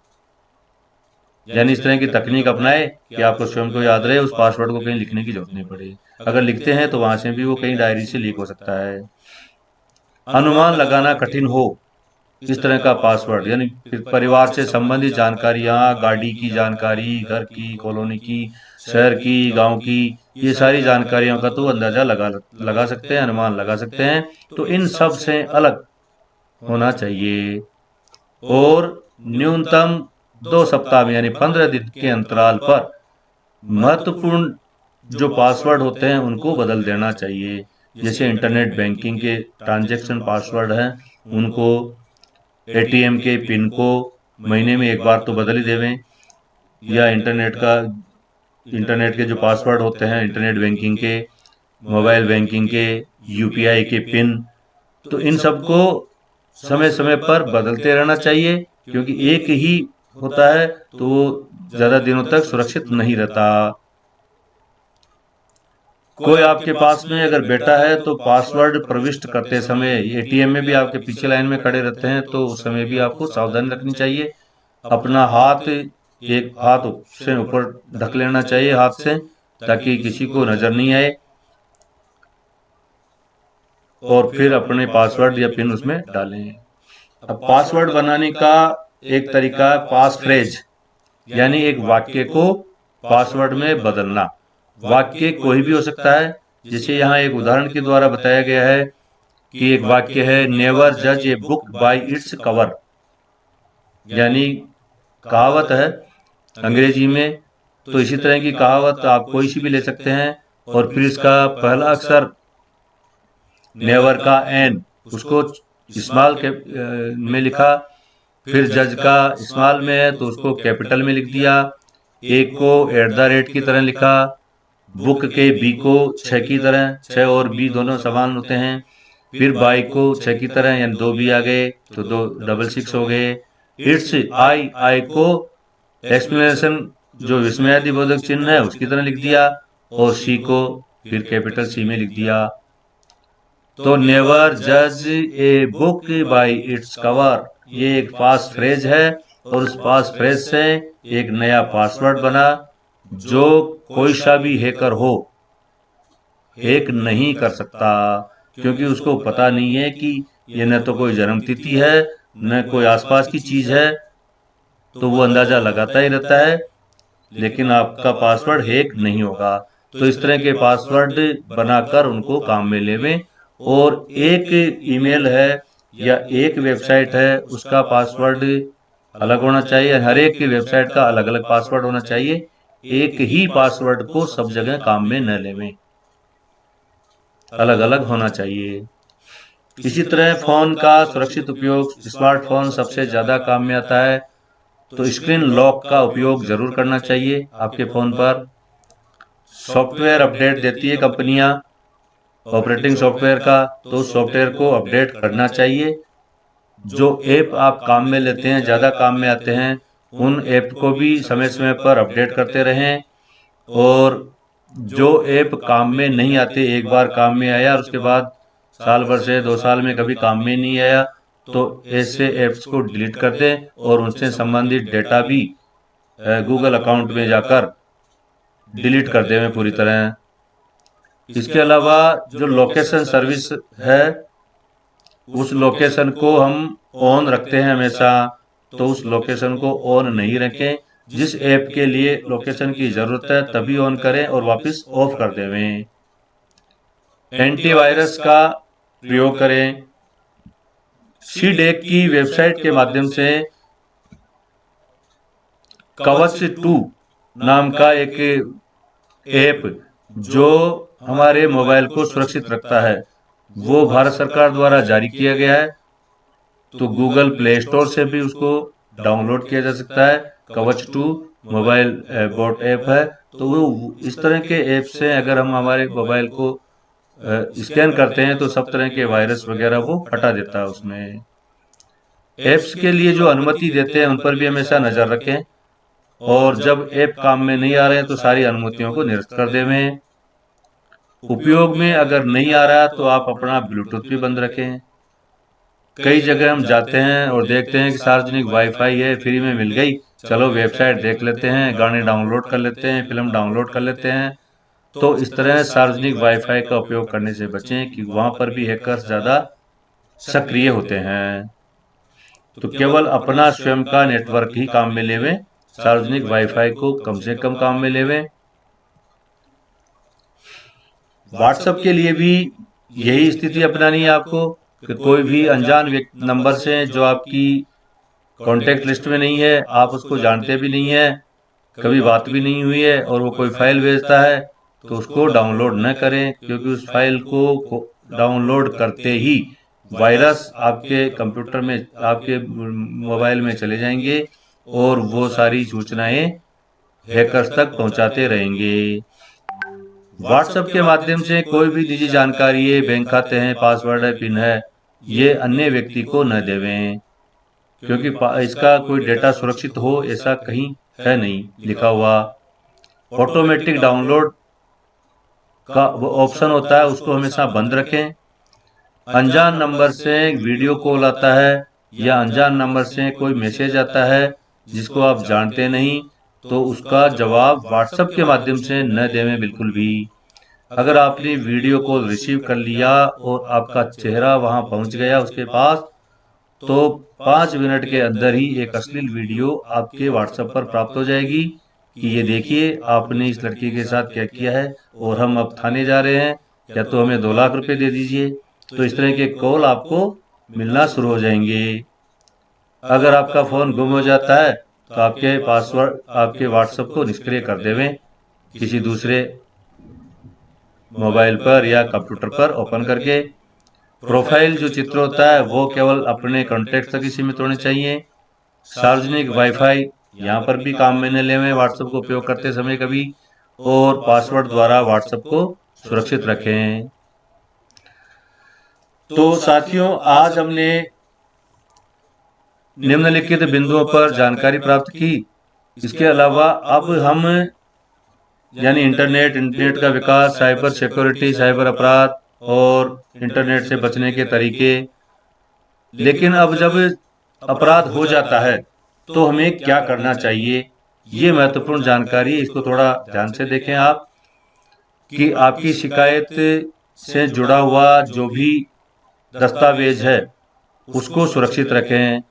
S1: यानी इस तरह की तकनीक अपनाए कि आपको स्वयं को याद रहे, उस पासवर्ड को कहीं लिखने की जरूरत नहीं पड़े। अगर लिखते हैं तो वहां से भी वो कहीं डायरी से लीक हो सकता है। अनुमान लगाना कठिन हो इस तरह का पासवर्ड, यानी परिवार से संबंधित जानकारियां, गाड़ी की जानकारी, घर की, कॉलोनी की, शहर की, गांव की, ये सारी जानकारियों का तो अंदाजा लगा सकते हैं, अनुमान लगा सकते हैं। तो इन सब से अलग होना चाहिए और न्यूनतम 2 सप्ताह में यानी 15 दिन के अंतराल पर महत्वपूर्ण जो पासवर्ड होते हैं उनको बदल देना चाहिए। जैसे इंटरनेट बैंकिंग के ट्रांजैक्शन पासवर्ड हैं उनको, एटीएम के पिन को महीने में एक बार तो बदल ही देवें, या इंटरनेट के जो पासवर्ड होते हैं इंटरनेट बैंकिंग के, मोबाइल बैंकिंग के, यूपीआई के पिन, तो इन सबको समय समय पर बदलते रहना चाहिए, क्योंकि एक ही होता है तो वो ज्यादा दिनों तक सुरक्षित नहीं रहता। कोई आपके पास में अगर बैठा है तो पासवर्ड प्रविष्ट करते समय, एटीएम में भी आपके पीछे लाइन में खड़े रहते हैं तो उस समय भी आपको सावधानी रखनी चाहिए। अपना हाथ एक हाथ से ऊपर ढक लेना चाहिए हाथ से, ताकि किसी को नजर नहीं आए, और फिर अपने पासवर्ड या पिन उसमें डालें। अब पासवर्ड बनाने का एक तरीका पास फ्रेज, यानी एक वाक्य को पासवर्ड में बदलना। वाक्य कोई भी हो सकता है, जैसे यहाँ एक उदाहरण के द्वारा बताया गया है कि एक वाक्य है, नेवर जज a book by its cover, यानी कहावत है अंग्रेजी में। तो इसी तरह की कहावत आप कोई सी भी ले सकते हैं, और फिर इसका पहला अक्षर नेवर का एन, उसको स्मॉल में लिखा, फिर जज का स्मॉल में है तो उसको कैपिटल में लिख दिया, एक को @ की तरह लिखा, बुक के बी को 6 की तरह, 6 और बी दोनों समान होते हैं, फिर बाई को 6 की तरह, यानी 2 बी आ गए तो 2 6 हो गए। इट्स आई को एक्सप्लेनेशन जो विस्मयादिबोधक चिन्ह है उसकी तरह लिख दिया, और सी को फिर कैपिटल सी में लिख दिया। तो नेवर जज a book by its cover, ये एक पास फ्रेज है, और उस पास फ्रेज से एक नया पासवर्ड बना जो कोई सा भी हैकर हो हैक नहीं कर सकता, क्योंकि उसको पता नहीं है कि ये न तो कोई जन्म तिथि है न कोई आसपास की चीज है, तो वो अंदाजा लगाता ही रहता है, लेकिन आपका पासवर्ड हैक नहीं होगा। तो इस तरह के पासवर्ड बनाकर उनको काम में लेवें। और एक ईमेल है या एक वेबसाइट है उसका पासवर्ड अलग होना चाहिए, हर एक की वेबसाइट का अलग अलग पासवर्ड होना चाहिए। एक ही पासवर्ड को सब जगह काम में न लेवें, अलग अलग होना चाहिए। इसी तरह फोन का सुरक्षित उपयोग, स्मार्टफोन सबसे ज्यादा काम में आता है, तो स्क्रीन लॉक का उपयोग जरूर करना चाहिए। आपके फोन पर सॉफ्टवेयर अपडेट देती है कंपनियां ऑपरेटिंग सॉफ्टवेयर का, तो सॉफ्टवेयर को अपडेट करना चाहिए। जो ऐप आप काम में लेते हैं, ज्यादा काम में आते हैं, उन ऐप को भी समय समय पर अपडेट करते रहें। और जो ऐप काम में नहीं आते, एक बार काम में आया और उसके बाद साल भर से 2 साल में कभी काम में नहीं आया, तो ऐसे ऐप्स को डिलीट कर दें और उनसे संबंधित डेटा भी गूगल अकाउंट में जाकर डिलीट कर दें पूरी तरह। इसके अलावा जो लोकेशन सर्विस है, उस लोकेशन को हम ऑन रखते हैं हमेशा, तो उस लोकेशन को ऑन नहीं रखें। जिस ऐप के लिए लोकेशन की जरूरत है तभी ऑन करें और वापस ऑफ कर देवें। एंटीवायरस का प्रयोग करें। सीडेक की वेबसाइट के माध्यम से कवच 2 नाम का एक ऐप जो हमारे मोबाइल को सुरक्षित रखता है, वो भारत सरकार द्वारा जारी किया गया है। तो गूगल प्ले स्टोर से भी उसको डाउनलोड किया जा सकता है। कवच 2 मोबाइल बोट ऐप है। तो वो इस तरह के ऐप से अगर हम हमारे मोबाइल को स्कैन करते हैं तो सब तरह के वायरस वगैरह वो हटा देता है उसमें। ऐप्स के लिए जो अनुमति देते हैं उन पर भी हमेशा नजर रखें, और जब ऐप काम में नहीं आ रहे हैं तो सारी अनुमतियों को निरस्त कर देवें। उपयोग में अगर नहीं आ रहा तो आप अपना ब्लूटूथ भी बंद रखें। कई जगह हम जाते हैं और देखते हैं कि सार्वजनिक वाईफाई है, फ्री में मिल गई, चलो वेबसाइट देख लेते हैं, गाने डाउनलोड कर लेते हैं, फिल्म डाउनलोड कर लेते हैं। तो इस तरह सार्वजनिक वाईफाई का उपयोग करने से बचें कि वहां पर भी हैकर्स ज़्यादा सक्रिय होते हैं। तो केवल अपना स्वयं का नेटवर्क ही काम में लेवें, सार्वजनिक वाईफाई को कम से कम काम में लेवें। व्हाट्सएप के लिए भी यही स्थिति अपनानी है आपको कि कोई भी अनजान नंबर से जो आपकी कॉन्टेक्ट लिस्ट में नहीं है, आप उसको जानते भी नहीं है, कभी बात भी नहीं हुई है, और वो कोई फाइल भेजता है तो उसको डाउनलोड न करें, क्योंकि उस फाइल को डाउनलोड करते ही वायरस आपके कंप्यूटर में, आपके मोबाइल में चले जाएंगे और वो सारी सूचनाएं हैकर्स तक पहुंचाते रहेंगे। व्हाट्सएप के माध्यम से कोई भी निजी जानकारी है, बैंक खाते हैं, पासवर्ड है, पिन है, ये अन्य व्यक्ति को न देवें, क्योंकि इसका कोई डेटा सुरक्षित हो ऐसा कहीं है नहीं लिखा हुआ। ऑटोमेटिक डाउनलोड का वो ऑप्शन होता है, उसको हमेशा बंद रखें। अनजान नंबर से वीडियो कॉल आता है या अनजान नंबर से कोई मैसेज आता है जिसको आप जानते नहीं, तो उसका जवाब व्हाट्सएप के माध्यम से न देवें बिल्कुल भी। अगर आपने वीडियो कॉल रिसीव कर लिया और आपका चेहरा वहां पहुंच गया उसके पास, तो 5 मिनट के अंदर ही एक अश्लील वीडियो आपके व्हाट्सएप पर प्राप्त हो जाएगी कि ये देखिए आपने इस लड़की के साथ क्या किया है और हम अब थाने जा रहे हैं, या तो हमें 2 लाख रुपए दे दीजिए। तो इस तरह के कॉल आपको मिलना शुरू हो जाएंगे। अगर आपका फोन गुम हो जाता है तो आपके पासवर्ड आपके व्हाट्सएप को निष्क्रिय कर देवें, किसी दूसरे मोबाइल पर या कंप्यूटर पर ओपन करके। प्रोफाइल जो चित्र होता है वो केवल अपने कॉन्टेक्ट तक ही सीमित होने चाहिए। सार्वजनिक वाईफाई यहाँ पर भी काम में न लेवें व्हाट्सएप को उपयोग करते समय कभी, और पासवर्ड द्वारा व्हाट्सएप को सुरक्षित रखें। तो साथियों, आज हमने निम्नलिखित बिंदुओं पर जानकारी प्राप्त की। इसके अलावा अब हम यानी इंटरनेट का विकास, साइबर सिक्योरिटी, साइबर अपराध और इंटरनेट से बचने के तरीके। लेकिन अब जब अपराध हो जाता है तो हमें क्या करना चाहिए, ये महत्वपूर्ण जानकारी, इसको थोड़ा ध्यान से देखें आप, कि आपकी शिकायत से जुड़ा हुआ जो भी दस्तावेज है उसको सुरक्षित रखें।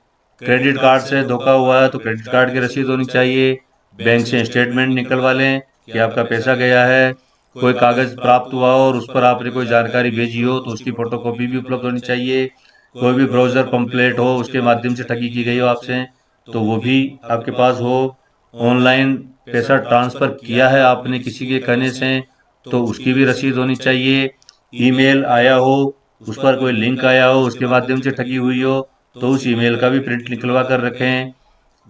S1: क्रेडिट कार्ड से धोखा हुआ है तो क्रेडिट कार्ड की रसीद होनी चाहिए। बैंक से स्टेटमेंट निकलवा लें कि आपका पैसा गया है। कोई कागज प्राप्त हुआ और उस पर आपने कोई जानकारी भेजी हो तो उसकी फोटोकॉपी भी उपलब्ध होनी चाहिए। कोई भी ब्राउजर पंपलेट हो, उसके माध्यम से ठगी की गई हो आपसे, तो वो भी आपके पास हो। ऑनलाइन पैसा ट्रांसफर किया है आपने किसी के कहने से तो उसकी भी रसीद होनी चाहिए। ईमेल आया हो, उस पर कोई लिंक आया हो, उसके माध्यम से ठगी हुई हो, तो उस ईमेल का भी प्रिंट निकलवा कर रखें।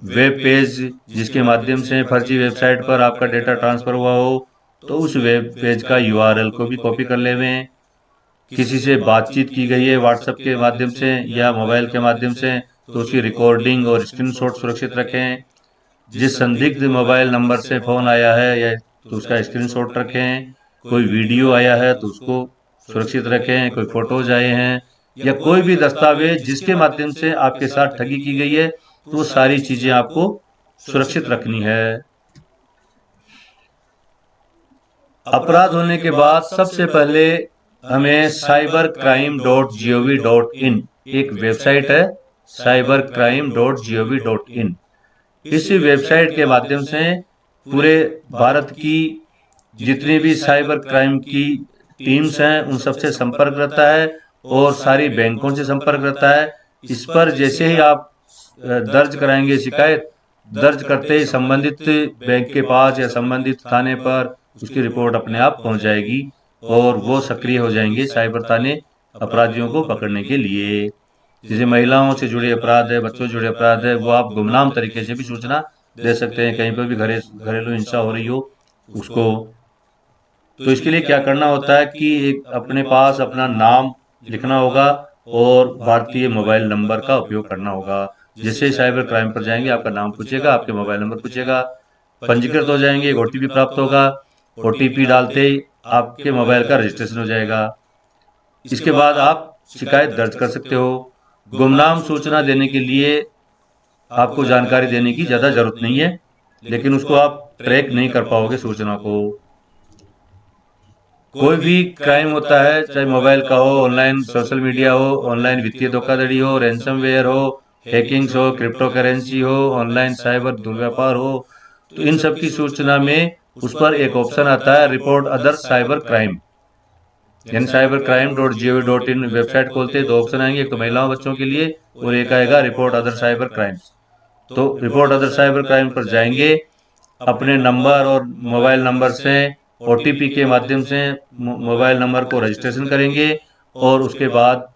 S1: वेब पेज जिसके माध्यम से फर्जी वेबसाइट पर आपका डेटा ट्रांसफर हुआ हो तो उस वेब पेज का यूआरएल को भी कॉपी कर लेवें। किसी से बातचीत की गई है व्हाट्सएप के माध्यम से या मोबाइल के माध्यम से तो उसकी रिकॉर्डिंग और स्क्रीनशॉट सुरक्षित रखें। जिस संदिग्ध मोबाइल नंबर से फोन आया है या तो उसका स्क्रीनशॉट रखें। कोई वीडियो आया है तो उसको सुरक्षित रखें। कोई फोटोज आए हैं या कोई भी दस्तावेज जिसके माध्यम से आपके साथ ठगी की गई है तो वो सारी चीजें आपको सुरक्षित रखनी है। अपराध होने के बाद सबसे पहले हमें cybercrime.gov.in एक वेबसाइट है, cybercrime.gov.in। इस वेबसाइट के माध्यम से पूरे भारत की जितनी भी साइबर क्राइम की टीम्स हैं उन सबसे संपर्क रहता है और सारी बैंकों से संपर्क रहता है। इस पर जैसे ही आप दर्ज कराएंगे शिकायत, दर्ज करते ही संबंधित बैंक के पास या संबंधित थाने पर उसकी रिपोर्ट अपने आप पहुंच जाएगी और वो सक्रिय हो जाएंगे साइबर थाने अपराधियों को पकड़ने के लिए। जैसे महिलाओं से जुड़े अपराध है, बच्चों से जुड़े अपराध है, वो आप गुमनाम तरीके से भी सूचना दे सकते हैं। कहीं पर भी घरेलू हिंसा हो रही हो उसको, तो इसके लिए क्या करना होता है कि एक अपने पास अपना नाम लिखना होगा और भारतीय मोबाइल नंबर का उपयोग करना होगा। जैसे ही साइबर क्राइम पर जाएंगे आपका नाम पूछेगा, आपके मोबाइल नंबर पूछेगा, पंजीकृत हो जाएंगे, एक ओटीपी प्राप्त होगा। ओटीपी डालते ही आपके मोबाइल का रजिस्ट्रेशन हो जाएगा। इसके बाद आप शिकायत दर्ज कर सकते हो। गुमनाम सूचना देने के लिए आपको जानकारी देने की ज़्यादा ज़रूरत नहीं है, लेकिन उसको आप ट्रैक नहीं कर पाओगे सूचना को। कोई भी क्राइम होता है, चाहे मोबाइल का हो, ऑनलाइन सोशल मीडिया हो, ऑनलाइन वित्तीय धोखाधड़ी हो, रैंसमवेयर हो, हैकिंग्स हो, क्रिप्टो करेंसी हो, ऑनलाइन साइबर दुर्व्यापार हो, तो इन सब की सूचना में उस पर एक ऑप्शन आता है रिपोर्ट अदर साइबर क्राइम, यानी cybercrime.gov.in वेबसाइट खोलते हैं, दो ऑप्शन आएंगे, एक तो महिलाओं बच्चों के लिए और एक आएगा रिपोर्ट अदर साइबर क्राइम्स। तो रिपोर्ट अदर साइबर क्राइम पर जाएंगे, अपने नंबर और मोबाइल नंबर से OTP के माध्यम से मोबाइल नंबर को रजिस्ट्रेशन करेंगे और उसके बाद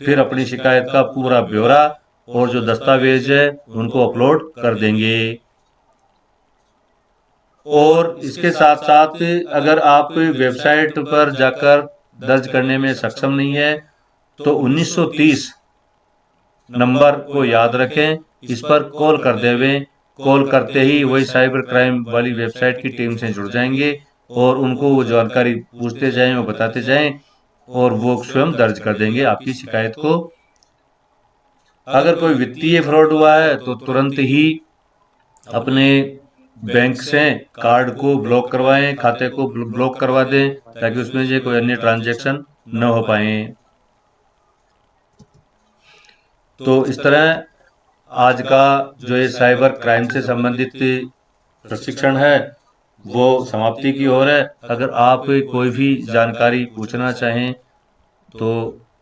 S1: फिर अपनी शिकायत का पूरा ब्यौरा और जो दस्तावेज है उनको अपलोड कर देंगे। और इसके साथ साथ अगर आप वेबसाइट पर जाकर दर्ज करने में सक्षम नहीं है तो 1930 नंबर को याद रखें, इस पर कॉल कर देवें। कॉल करते ही वही साइबर क्राइम वाली वेबसाइट की टीम से जुड़ जाएंगे और उनको वो जानकारी पूछते जाएं, वो बताते जाएं और वो स्वयं दर्ज कर देंगे आपकी शिकायत को। अगर कोई वित्तीय फ्रॉड हुआ है तो तुरंत ही अपने बैंक से कार्ड को ब्लॉक करवाएं, खाते को ब्लॉक करवा दें ताकि उसमें से कोई अन्य ट्रांजैक्शन न हो पाए। तो इस तरह आज का जो ये साइबर क्राइम से संबंधित प्रशिक्षण है वो समाप्ति की ओर है। अगर आप कोई भी जानकारी पूछना चाहें तो